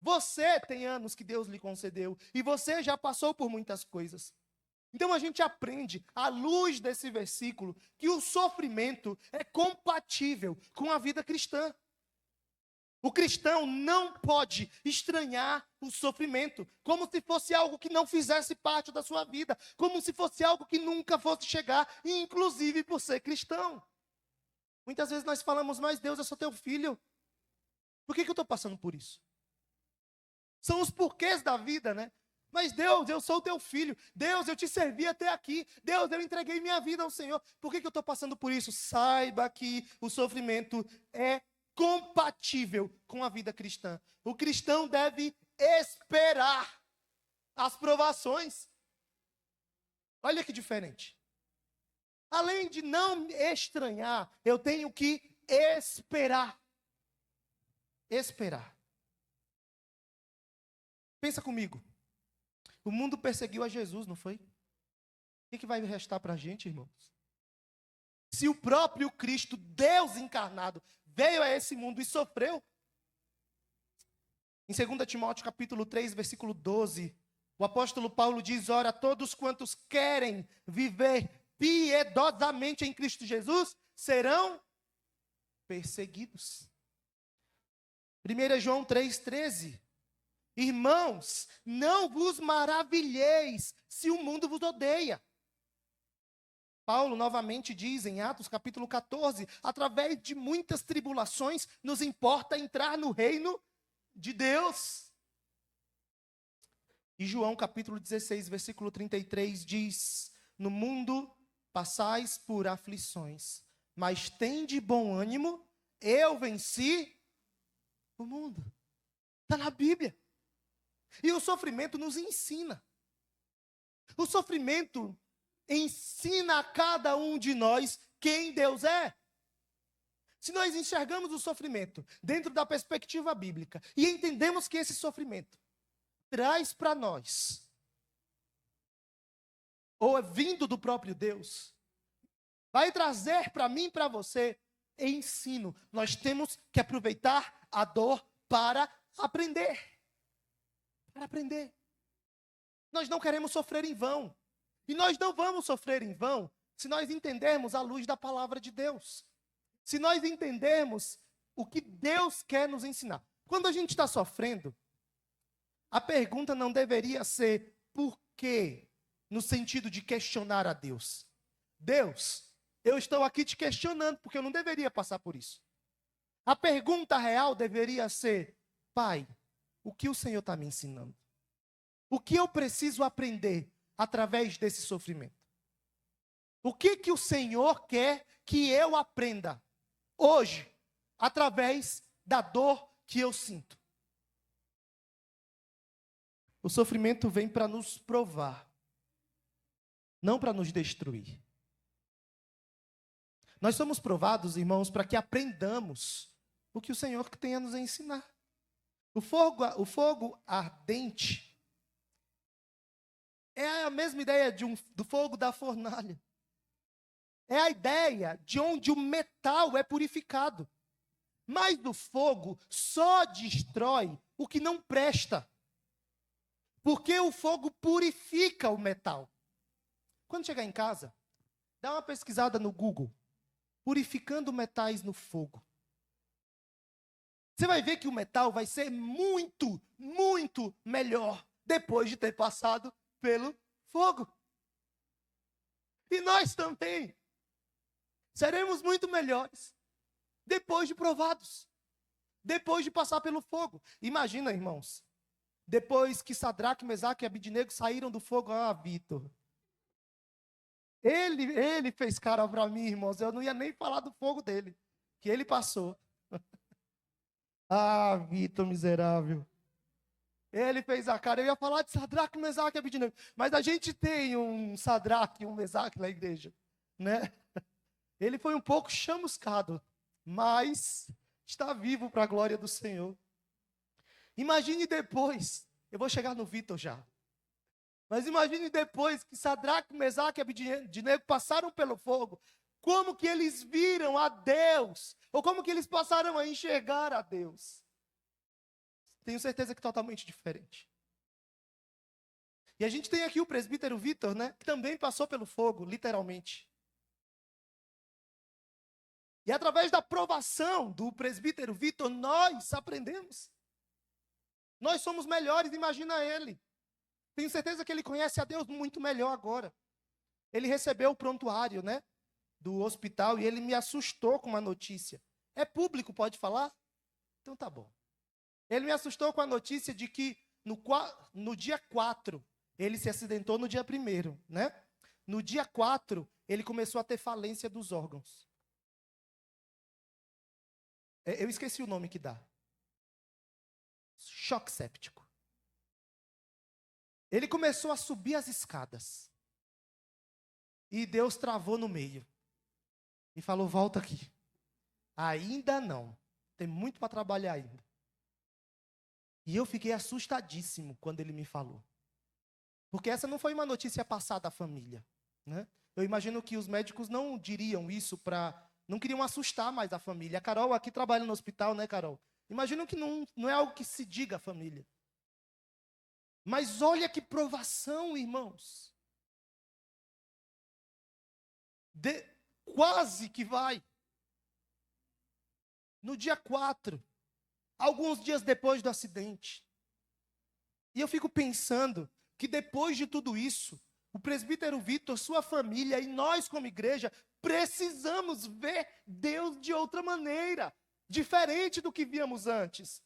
Speaker 1: Você tem anos que Deus lhe concedeu. E você já passou por muitas coisas. Então a gente aprende, à luz desse versículo, que o sofrimento é compatível com a vida cristã. O cristão não pode estranhar o sofrimento, como se fosse algo que não fizesse parte da sua vida, como se fosse algo que nunca fosse chegar, inclusive por ser cristão. Muitas vezes nós falamos, mas Deus, eu sou teu filho. Por que eu estou passando por isso? São os porquês da vida, né? Mas Deus, eu sou teu filho. Deus, eu te servi até aqui. Deus, eu entreguei minha vida ao Senhor. Por que eu estou passando por isso? Saiba que o sofrimento é compatível com a vida cristã. O cristão deve esperar as provações. Olha que diferente. Além de não estranhar, eu tenho que esperar. Esperar. Pensa comigo. O mundo perseguiu a Jesus, não foi? O que vai restar para a gente, irmãos? Se o próprio Cristo, Deus encarnado, veio a esse mundo e sofreu, Em 2 Timóteo capítulo 3, versículo 12, o apóstolo Paulo diz: ora, todos quantos querem viver piedosamente em Cristo Jesus serão perseguidos. 1 João 3,13. Irmãos, não vos maravilheis se o mundo vos odeia. Paulo novamente diz em Atos capítulo 14, através de muitas tribulações, nos importa entrar no reino de Deus. E João capítulo 16, versículo 33 diz: no mundo passais por aflições, mas tende bom ânimo, eu venci o mundo. Está na Bíblia. E o sofrimento nos ensina. O sofrimento ensina a cada um de nós quem Deus é. Se nós enxergamos o sofrimento dentro da perspectiva bíblica e entendemos que esse sofrimento traz para nós, ou é vindo do próprio Deus, vai trazer para mim e para você ensino. Nós temos que aproveitar a dor para aprender. Para aprender. Nós não queremos sofrer em vão. E nós não vamos sofrer em vão se nós entendermos a luz da palavra de Deus. Se nós entendermos o que Deus quer nos ensinar. Quando a gente está sofrendo, a pergunta não deveria ser por quê, no sentido de questionar a Deus. Deus, eu estou aqui te questionando, porque eu não deveria passar por isso. A pergunta real deveria ser: Pai, o que o Senhor está me ensinando? O que eu preciso aprender através desse sofrimento? O que o Senhor quer que eu aprenda hoje, através da dor que eu sinto? O sofrimento vem para nos provar, não para nos destruir. Nós somos provados, irmãos, para que aprendamos o que o Senhor tem a nos ensinar. O fogo ardente é a mesma ideia do fogo da fornalha. É a ideia de onde o metal é purificado. Mas o fogo só destrói o que não presta. Porque o fogo purifica o metal. Quando chegar em casa, dá uma pesquisada no Google. Purificando metais no fogo. Você vai ver que o metal vai ser muito, muito melhor depois de ter passado pelo fogo. E nós também seremos muito melhores depois de provados, depois de passar pelo fogo. Imagina, irmãos, depois que Sadraque, Mesaque e Abidnego saíram do fogo, Vitor, ele fez cara para mim, irmãos, eu não ia nem falar do fogo dele, que ele passou. Vitor miserável. Ele fez a cara, eu ia falar de Sadraque, Mesaque e Abidnego, mas a gente tem um Sadraque e um Mesaque na igreja, né? Ele foi um pouco chamuscado, mas está vivo para a glória do Senhor. Imagine depois, eu vou chegar no Vitor já, mas imagine depois que Sadraque, Mesaque e Abidnego passaram pelo fogo, como que eles viram a Deus, ou como que eles passaram a enxergar a Deus. Tenho certeza que totalmente diferente. E a gente tem aqui o presbítero Vitor, né, que também passou pelo fogo, literalmente. E através da provação do presbítero Vitor, nós aprendemos. Nós somos melhores, imagina ele. Tenho certeza que ele conhece a Deus muito melhor agora. Ele recebeu o prontuário, né, do hospital e ele me assustou com uma notícia. É público, pode falar? Então tá bom. Ele me assustou com a notícia de que no dia 4, ele se acidentou no dia 1º, né? No dia 4, ele começou a ter falência dos órgãos. Eu esqueci o nome que dá. Choque séptico. Ele começou a subir as escadas. E Deus travou no meio. E falou, volta aqui. Ainda não. Tem muito para trabalhar ainda. E eu fiquei assustadíssimo quando ele me falou. Porque essa não foi uma notícia passada à família, né? Eu imagino que os médicos não diriam isso não queriam assustar mais a família. A Carol aqui trabalha no hospital, né, Carol? Imagino que não é algo que se diga, família. Mas olha que provação, irmãos. Quase que vai. No dia 4, alguns dias depois do acidente. E eu fico pensando que depois de tudo isso, o presbítero Vitor, sua família e nós como igreja, precisamos ver Deus de outra maneira, diferente do que víamos antes.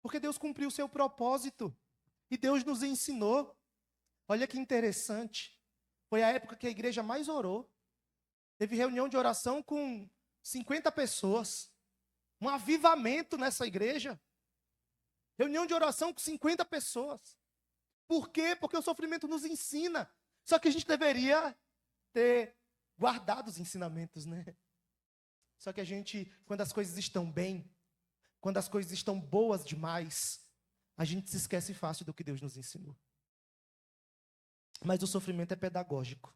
Speaker 1: Porque Deus cumpriu o seu propósito e Deus nos ensinou. Olha que interessante. Foi a época que a igreja mais orou. Teve reunião de oração com 50 pessoas. Um avivamento nessa igreja. Reunião de oração com 50 pessoas. Por quê? Porque o sofrimento nos ensina. Só que a gente deveria ter guardado os ensinamentos, né? Só que a gente, quando as coisas estão bem, quando as coisas estão boas demais, a gente se esquece fácil do que Deus nos ensinou. Mas o sofrimento é pedagógico.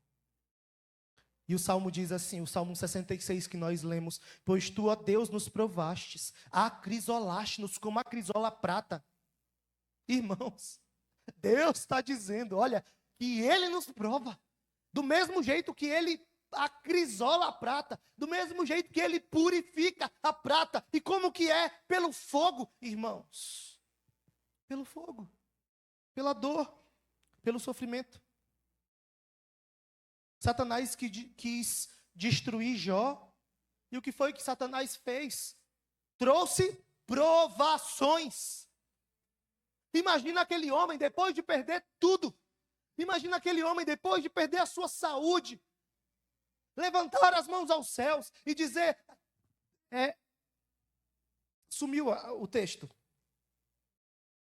Speaker 1: E o Salmo diz assim, o Salmo 66 que nós lemos: pois tu, ó Deus, nos provastes, acrisolaste-nos como a crisola prata. Irmãos, Deus está dizendo, olha, que Ele nos prova. Do mesmo jeito que Ele acrisola a prata, do mesmo jeito que Ele purifica a prata. E como que é? Pelo fogo, irmãos. Pelo fogo, pela dor, pelo sofrimento. Satanás quis destruir Jó. E o que foi que Satanás fez? Trouxe provações. Imagina aquele homem depois de perder tudo. Imagina aquele homem depois de perder a sua saúde. Levantar as mãos aos céus e dizer... Sumiu o texto.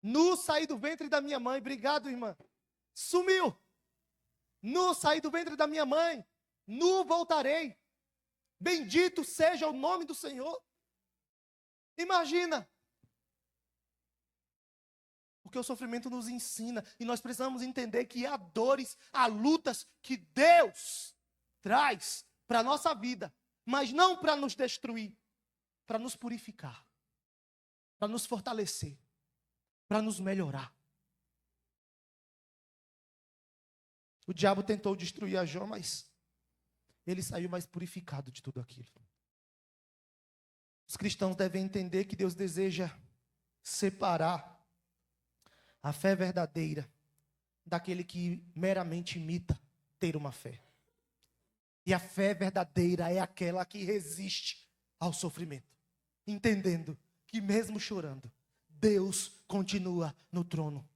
Speaker 1: Nu saí do ventre da minha mãe. Obrigado, irmã. Sumiu. Nu saí do ventre da minha mãe. Nu voltarei. Bendito seja o nome do Senhor. Imagina. Porque o sofrimento nos ensina. E nós precisamos entender que há dores, há lutas que Deus traz para a nossa vida. Mas não para nos destruir. Para nos purificar. Para nos fortalecer. Para nos melhorar. O diabo tentou destruir a Jó, mas ele saiu mais purificado de tudo aquilo. Os cristãos devem entender que Deus deseja separar a fé verdadeira daquele que meramente imita ter uma fé. E a fé verdadeira é aquela que resiste ao sofrimento, entendendo que mesmo chorando, Deus continua no trono.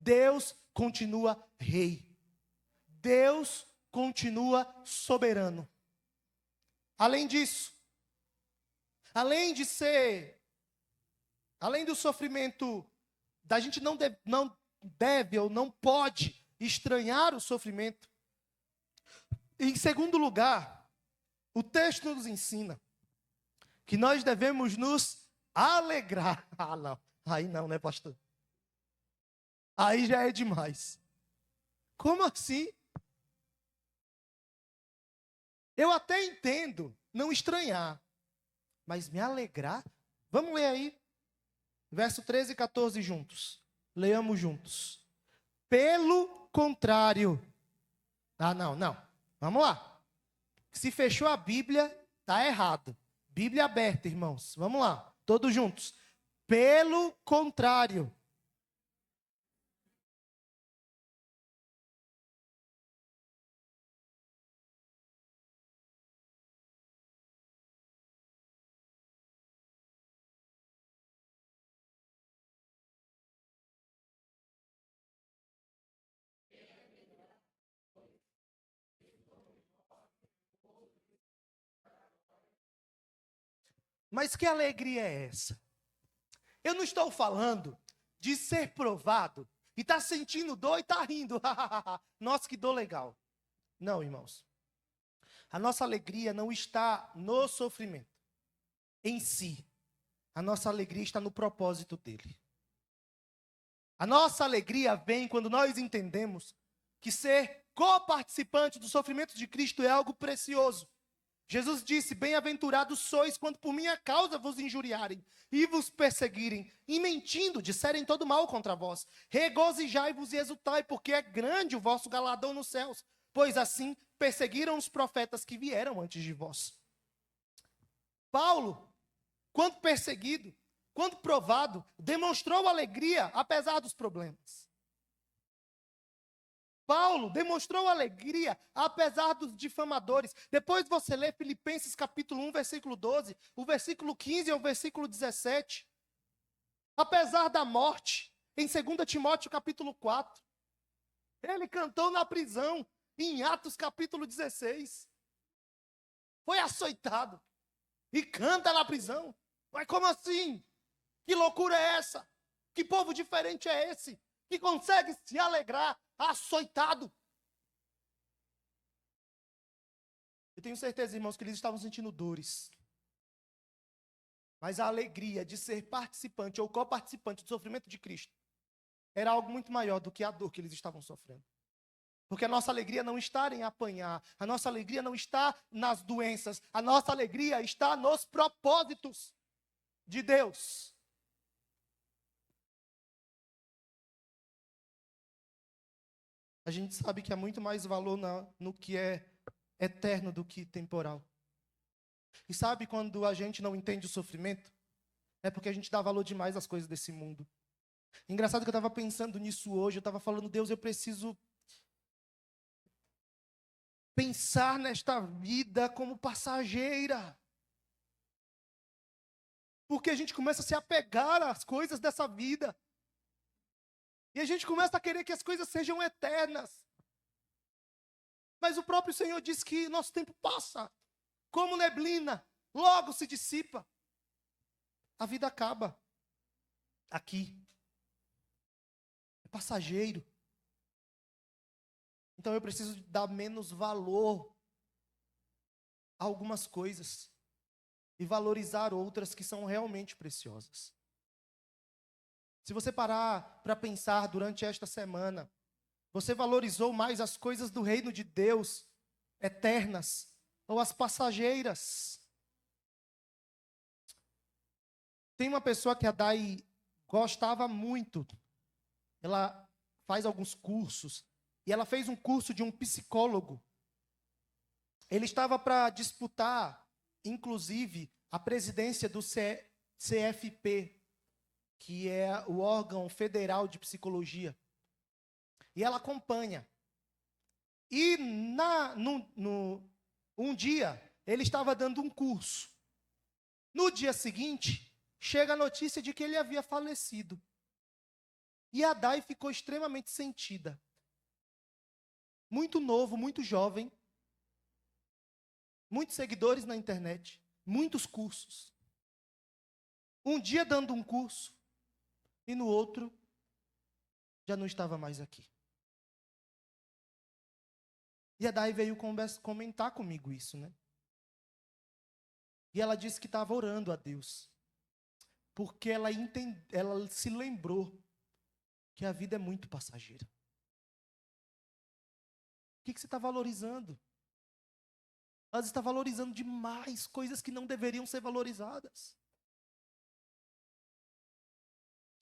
Speaker 1: Deus continua rei. Deus continua soberano. Além disso, além do sofrimento, da gente não deve ou não pode estranhar o sofrimento. Em segundo lugar, o texto nos ensina que nós devemos nos alegrar. Ah, não. Aí não, né, pastor? Aí já é demais. Como assim? Eu até entendo não estranhar, mas me alegrar? Vamos ler aí. Verso 13 e 14 juntos. Leamos juntos. Pelo contrário. Ah, não. Vamos lá. Se fechou a Bíblia, está errado. Bíblia aberta, irmãos. Vamos lá. Todos juntos. Pelo contrário. Mas que alegria é essa? Eu não estou falando de ser provado e estar sentindo dor e estar rindo. Nossa, que dor legal. Não, irmãos. A nossa alegria não está no sofrimento em si. A nossa alegria está no propósito dele. A nossa alegria vem quando nós entendemos que ser coparticipante do sofrimento de Cristo é algo precioso. Jesus disse: bem-aventurados sois quando por minha causa vos injuriarem e vos perseguirem, e mentindo disserem todo mal contra vós. Regozijai-vos e exultai, porque é grande o vosso galardão nos céus, pois assim perseguiram os profetas que vieram antes de vós. Paulo, quando perseguido, quando provado, demonstrou alegria apesar dos problemas. Paulo demonstrou alegria apesar dos difamadores. Depois você lê Filipenses capítulo 1, versículo 12, o versículo 15 ao versículo 17. Apesar da morte, em 2 Timóteo capítulo 4. Ele cantou na prisão, em Atos capítulo 16. Foi açoitado e canta na prisão. Mas como assim? Que loucura é essa? Que povo diferente é esse? Que consegue se alegrar açoitado? Eu tenho certeza, irmãos, que eles estavam sentindo dores. Mas a alegria de ser participante ou coparticipante do sofrimento de Cristo era algo muito maior do que a dor que eles estavam sofrendo. Porque a nossa alegria não está em apanhar, a nossa alegria não está nas doenças, a nossa alegria está nos propósitos de Deus. A gente sabe que há muito mais valor no que é eterno do que temporal. E sabe quando a gente não entende o sofrimento? É porque a gente dá valor demais às coisas desse mundo. Engraçado que eu estava pensando nisso hoje, eu estava falando: Deus, eu preciso pensar nesta vida como passageira. Porque a gente começa a se apegar às coisas dessa vida. E a gente começa a querer que as coisas sejam eternas. Mas o próprio Senhor diz que nosso tempo passa, como neblina, logo se dissipa. A vida acaba aqui. É passageiro. Então eu preciso dar menos valor a algumas coisas e valorizar outras que são realmente preciosas. Se você parar para pensar durante esta semana, você valorizou mais as coisas do reino de Deus, eternas, ou as passageiras? Tem uma pessoa que a Dai gostava muito. Ela faz alguns cursos. E ela fez um curso de um psicólogo. Ele estava para disputar, inclusive, a presidência do CFP, que é o órgão federal de psicologia. E ela acompanha. E um dia, ele estava dando um curso. No dia seguinte, chega a notícia de que ele havia falecido. E a Dai ficou extremamente sentida. Muito novo, muito jovem. Muitos seguidores na internet. Muitos cursos. Um dia dando um curso. E no outro, já não estava mais aqui. E a Dai veio comentar comigo isso, né? E ela disse que estava orando a Deus. Porque ela se lembrou que a vida é muito passageira. O que você está valorizando? Ela está valorizando demais coisas que não deveriam ser valorizadas.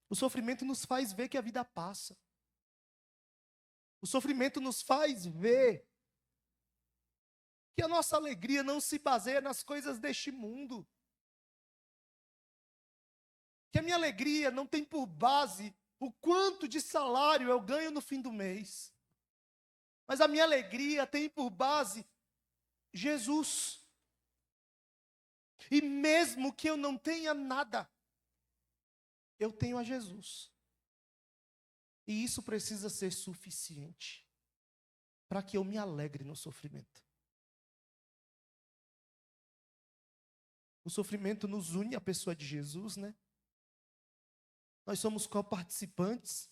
Speaker 1: O sofrimento nos faz ver que a vida passa. O sofrimento nos faz ver que a nossa alegria não se baseia nas coisas deste mundo. Que a minha alegria não tem por base o quanto de salário eu ganho no fim do mês. Mas a minha alegria tem por base Jesus. E mesmo que eu não tenha nada, eu tenho a Jesus. E isso precisa ser suficiente para que eu me alegre no sofrimento. O sofrimento nos une à pessoa de Jesus, né? Nós somos coparticipantes.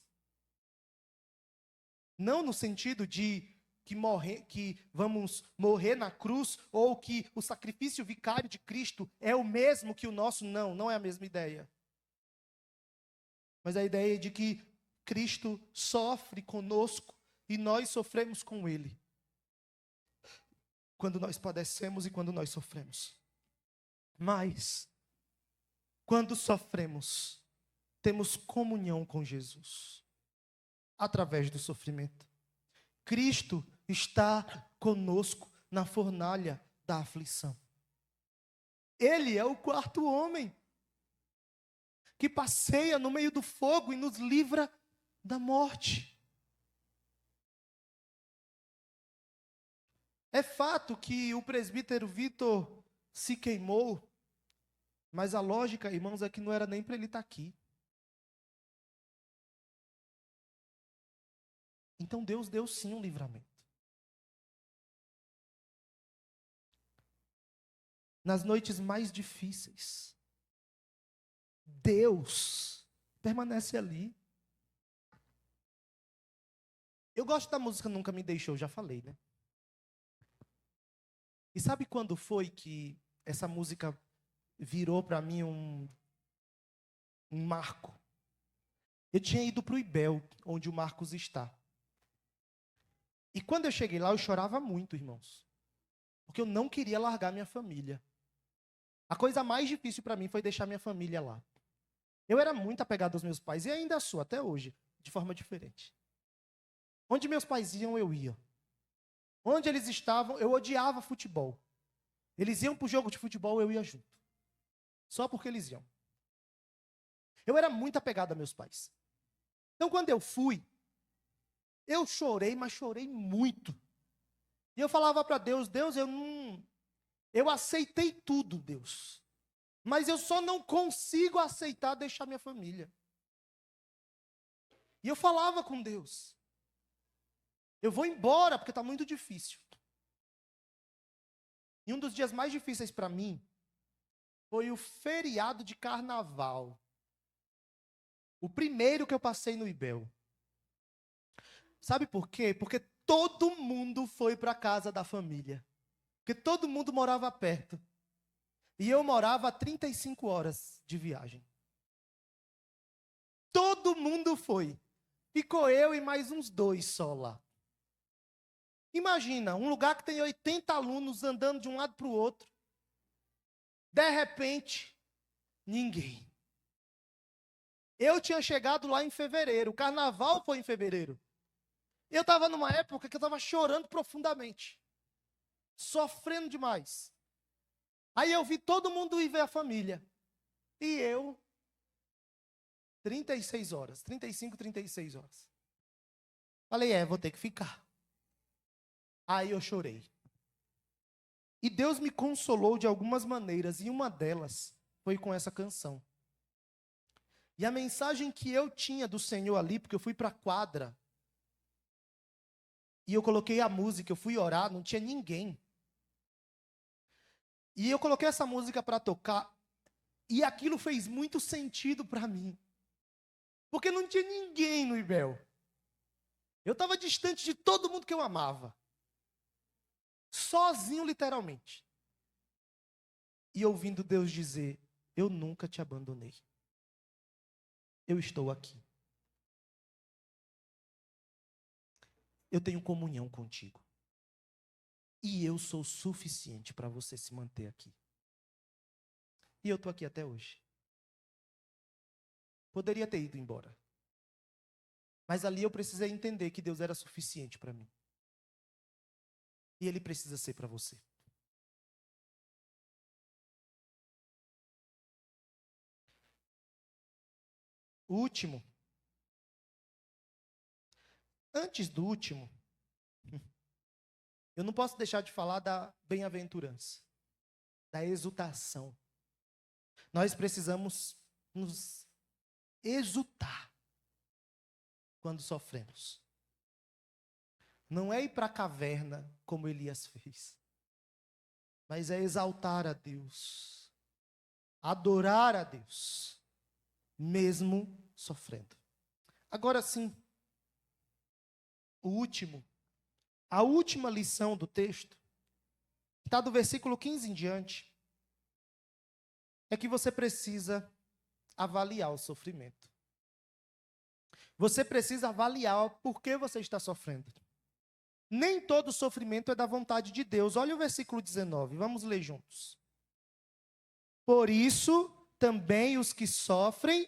Speaker 1: Não no sentido de que vamos morrer na cruz, ou que o sacrifício vicário de Cristo é o mesmo que o nosso. Não é a mesma ideia. Mas a ideia é de que Cristo sofre conosco e nós sofremos com Ele. quando nós padecemos e quando nós sofremos. Mas, quando sofremos, temos comunhão com Jesus, através do sofrimento. Cristo está conosco na fornalha da aflição. Ele é o quarto homem que passeia no meio do fogo e nos livra da morte. É fato que o presbítero Vitor se queimou, mas a lógica, irmãos, é que não era nem para ele estar aqui. Então Deus deu sim um livramento. Nas noites mais difíceis, Deus permanece ali. Eu gosto da música Nunca Me Deixou, já falei, né? E sabe quando foi que essa música virou para mim um marco? Eu tinha ido para o Ibel, onde o Marcos está. E quando eu cheguei lá, eu chorava muito, irmãos. Porque eu não queria largar minha família. A coisa mais difícil para mim foi deixar minha família lá. Eu era muito apegado aos meus pais, e ainda sou, até hoje, de forma diferente. Onde meus pais iam, eu ia. Onde eles estavam, eu odiava futebol. Eles iam para o jogo de futebol, eu ia junto. Só porque eles iam. Eu era muito apegado a meus pais. Então, quando eu fui, eu chorei, mas chorei muito. E eu falava para Deus, Deus, eu aceitei tudo, Deus. Mas eu só não consigo aceitar deixar minha família. E eu falava com Deus. Eu vou embora, porque está muito difícil. E um dos dias mais difíceis para mim foi o feriado de carnaval. O primeiro que eu passei no Ibel. Sabe por quê? Porque todo mundo foi para a casa da família. Porque todo mundo morava perto. E eu morava a 35 horas de viagem. Todo mundo foi. Ficou eu e mais uns 2 só lá. Imagina, um lugar que tem 80 alunos andando de um lado para o outro. De repente, ninguém. Eu tinha chegado lá em fevereiro. O carnaval foi em fevereiro. Eu estava numa época que eu estava chorando profundamente. Sofrendo demais. Aí eu vi todo mundo ir ver a família. E eu, 36 horas, 35, 36 horas. Falei, vou ter que ficar. Aí eu chorei. E Deus me consolou de algumas maneiras, e uma delas foi com essa canção. E a mensagem que eu tinha do Senhor ali, porque eu fui para a quadra, e eu coloquei a música, eu fui orar, não tinha ninguém. E eu coloquei essa música para tocar, e aquilo fez muito sentido para mim. Porque não tinha ninguém no Ibel. Eu estava distante de todo mundo que eu amava. Sozinho, literalmente. E ouvindo Deus dizer, eu nunca te abandonei. Eu estou aqui. Eu tenho comunhão contigo. E eu sou suficiente para você se manter aqui. E eu estou aqui até hoje. Poderia ter ido embora. Mas ali eu precisei entender que Deus era suficiente para mim. E Ele precisa ser para você. O último. Antes do último, eu não posso deixar de falar da bem-aventurança, da exultação. Nós precisamos nos exultar quando sofremos. Não é ir para a caverna como Elias fez, mas é exaltar a Deus, adorar a Deus, mesmo sofrendo. Agora sim, a última lição do texto, que está do versículo 15 em diante, é que você precisa avaliar o sofrimento. Você precisa avaliar por que você está sofrendo. Nem todo sofrimento é da vontade de Deus. Olha o versículo 19, vamos ler juntos. Por isso, também os que sofrem.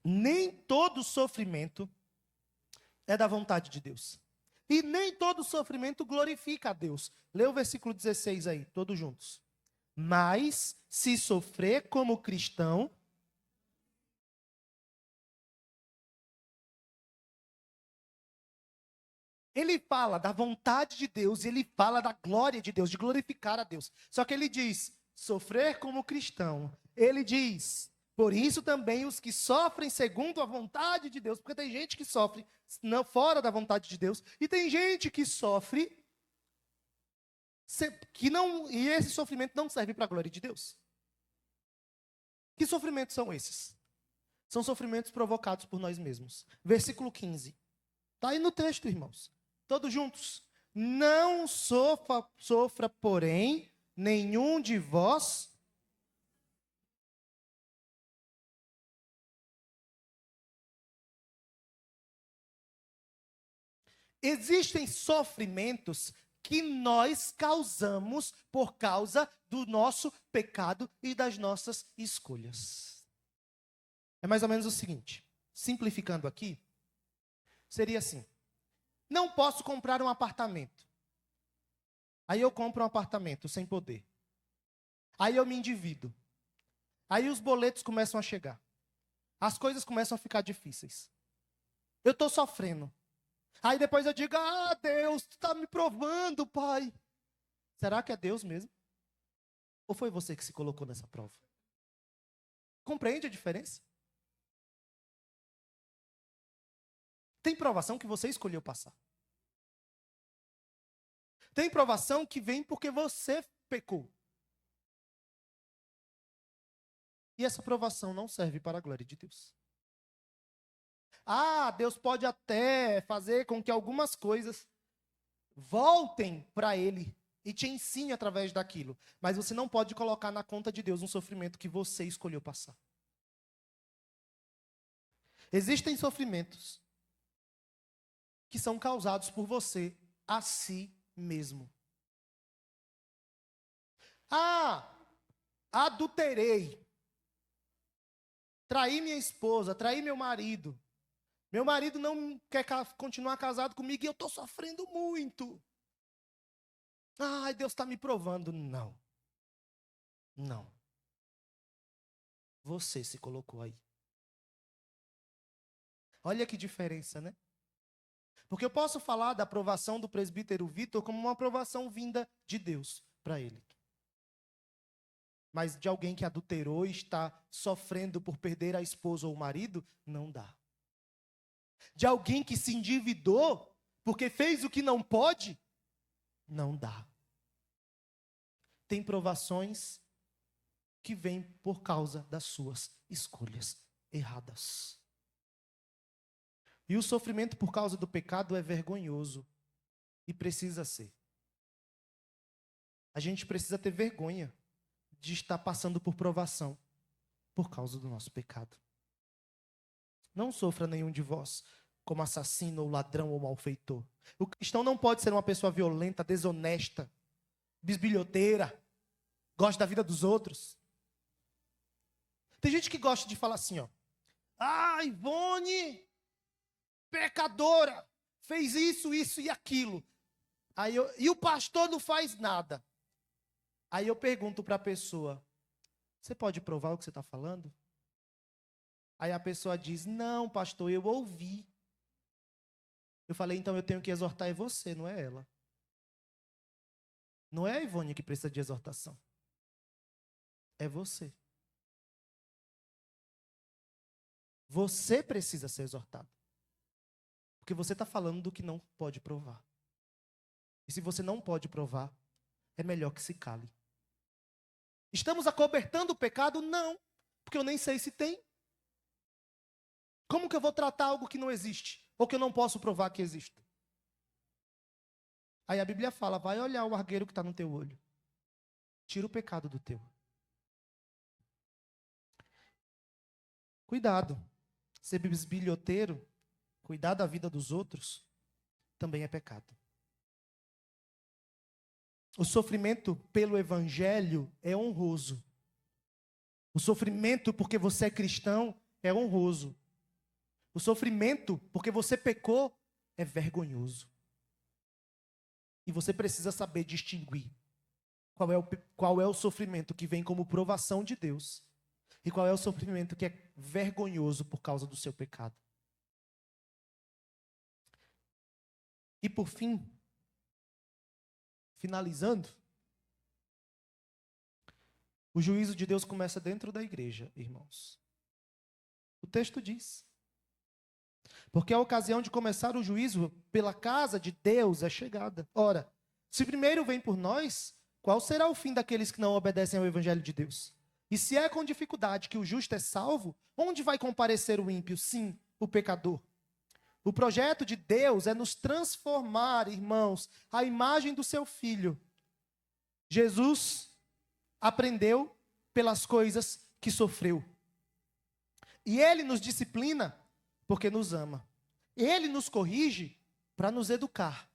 Speaker 1: Nem todo sofrimento é da vontade de Deus. E nem todo sofrimento glorifica a Deus. Lê o versículo 16 aí, todos juntos. Mas, se sofrer como cristão, ele fala da vontade de Deus, ele fala da glória de Deus, de glorificar a Deus. Só que ele diz, sofrer como cristão. Ele diz, por isso também os que sofrem segundo a vontade de Deus, porque tem gente que sofre não, fora da vontade de Deus, e tem gente que sofre que não, e esse sofrimento não serve para a glória de Deus. Que sofrimentos são esses? São sofrimentos provocados por nós mesmos. Versículo 15. Está aí no texto, irmãos. Todos juntos. Não sofra, porém, nenhum de vós. Existem sofrimentos que nós causamos por causa do nosso pecado e das nossas escolhas. É mais ou menos o seguinte, simplificando aqui, seria assim: não posso comprar um apartamento. Aí eu compro um apartamento sem poder. Aí eu me endivido. Aí os boletos começam a chegar. As coisas começam a ficar difíceis. Eu estou sofrendo. Aí depois eu digo, Deus, tu está me provando, Pai. Será que é Deus mesmo? Ou foi você que se colocou nessa prova? Compreende a diferença? Tem provação que você escolheu passar. Tem provação que vem porque você pecou. E essa provação não serve para a glória de Deus. Deus pode até fazer com que algumas coisas voltem para Ele e te ensine através daquilo. Mas você não pode colocar na conta de Deus um sofrimento que você escolheu passar. Existem sofrimentos que são causados por você a si mesmo. Adulterei. Traí minha esposa, traí meu marido. Meu marido não quer continuar casado comigo e eu estou sofrendo muito. Deus está me provando. Não. Não. Você se colocou aí. Olha que diferença, né? Porque eu posso falar da aprovação do presbítero Vitor como uma aprovação vinda de Deus para ele. Mas de alguém que adulterou e está sofrendo por perder a esposa ou o marido, não dá. De alguém que se endividou porque fez o que não pode, não dá. Tem provações que vêm por causa das suas escolhas erradas. E o sofrimento por causa do pecado é vergonhoso e precisa ser. A gente precisa ter vergonha de estar passando por provação por causa do nosso pecado. Não sofra nenhum de vós como assassino, ou ladrão, ou malfeitor. O cristão não pode ser uma pessoa violenta, desonesta, bisbilhoteira, gosta da vida dos outros. Tem gente que gosta de falar assim, ó. Ivone, pecadora, fez isso, isso e aquilo. E o pastor não faz nada. Aí eu pergunto para a pessoa, você pode provar o que você está falando? Aí a pessoa diz, não, pastor, eu ouvi. Eu falei, então eu tenho que exortar você, não é ela. Não é a Ivone que precisa de exortação. É você. Você precisa ser exortado. Porque você está falando do que não pode provar. E se você não pode provar, é melhor que se cale. Estamos acobertando o pecado? Não. Porque eu nem sei se tem. Como que eu vou tratar algo que não existe? Ou que eu não posso provar que existe? Aí a Bíblia fala, vai olhar o argueiro que está no teu olho. Tira o pecado do teu. Cuidado. Ser bisbilhoteiro, cuidar da vida dos outros, também é pecado. O sofrimento pelo evangelho é honroso. O sofrimento porque você é cristão é honroso. O sofrimento porque você pecou é vergonhoso. E você precisa saber distinguir qual é o sofrimento que vem como provação de Deus e qual é o sofrimento que é vergonhoso por causa do seu pecado. E por fim, finalizando, o juízo de Deus começa dentro da igreja, irmãos. O texto diz. Porque a ocasião de começar o juízo pela casa de Deus é chegada. Ora, se primeiro vem por nós, qual será o fim daqueles que não obedecem ao evangelho de Deus? E se é com dificuldade que o justo é salvo, onde vai comparecer o ímpio? Sim, o pecador. O projeto de Deus é nos transformar, irmãos, à imagem do seu Filho. Jesus aprendeu pelas coisas que sofreu. E Ele nos disciplina porque nos ama. Ele nos corrige para nos educar.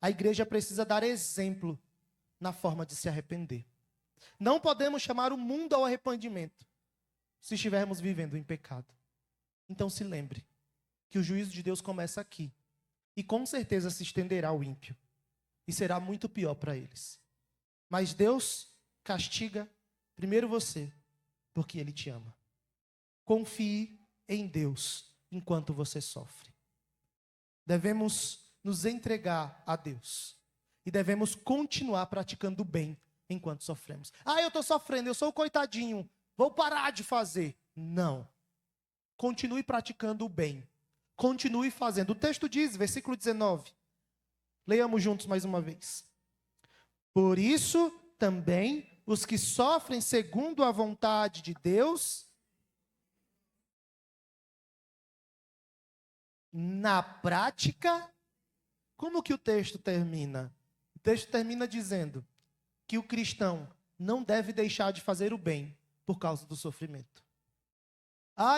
Speaker 1: A igreja precisa dar exemplo na forma de se arrepender. Não podemos chamar o mundo ao arrependimento se estivermos vivendo em pecado. Então se lembre que o juízo de Deus começa aqui e com certeza se estenderá ao ímpio e será muito pior para eles. Mas Deus castiga primeiro você porque Ele te ama. Confie em Deus enquanto você sofre. Devemos nos entregar a Deus e devemos continuar praticando o bem enquanto sofremos. Eu estou sofrendo, eu sou o coitadinho, vou parar de fazer. Não. Continue praticando o bem. Continue fazendo. O texto diz, versículo 19. Leiamos juntos mais uma vez. Por isso também os que sofrem segundo a vontade de Deus, na prática, como que o texto termina? O texto termina dizendo que o cristão não deve deixar de fazer o bem por causa do sofrimento.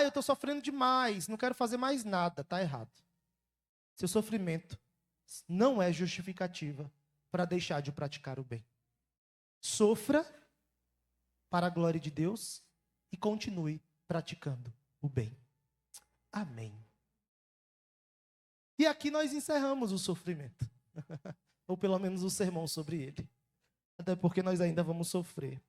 Speaker 1: Eu estou sofrendo demais, não quero fazer mais nada. Está errado. Seu sofrimento não é justificativa para deixar de praticar o bem. Sofra para a glória de Deus e continue praticando o bem. Amém. E aqui nós encerramos o sofrimento. Ou pelo menos o sermão sobre ele. Até porque nós ainda vamos sofrer.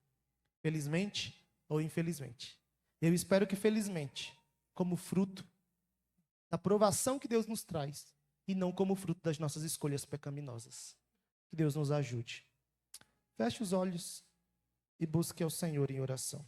Speaker 1: Felizmente ou infelizmente. Eu espero que felizmente, como fruto da provação que Deus nos traz, e não como fruto das nossas escolhas pecaminosas. Que Deus nos ajude. Feche os olhos e busque ao Senhor em oração.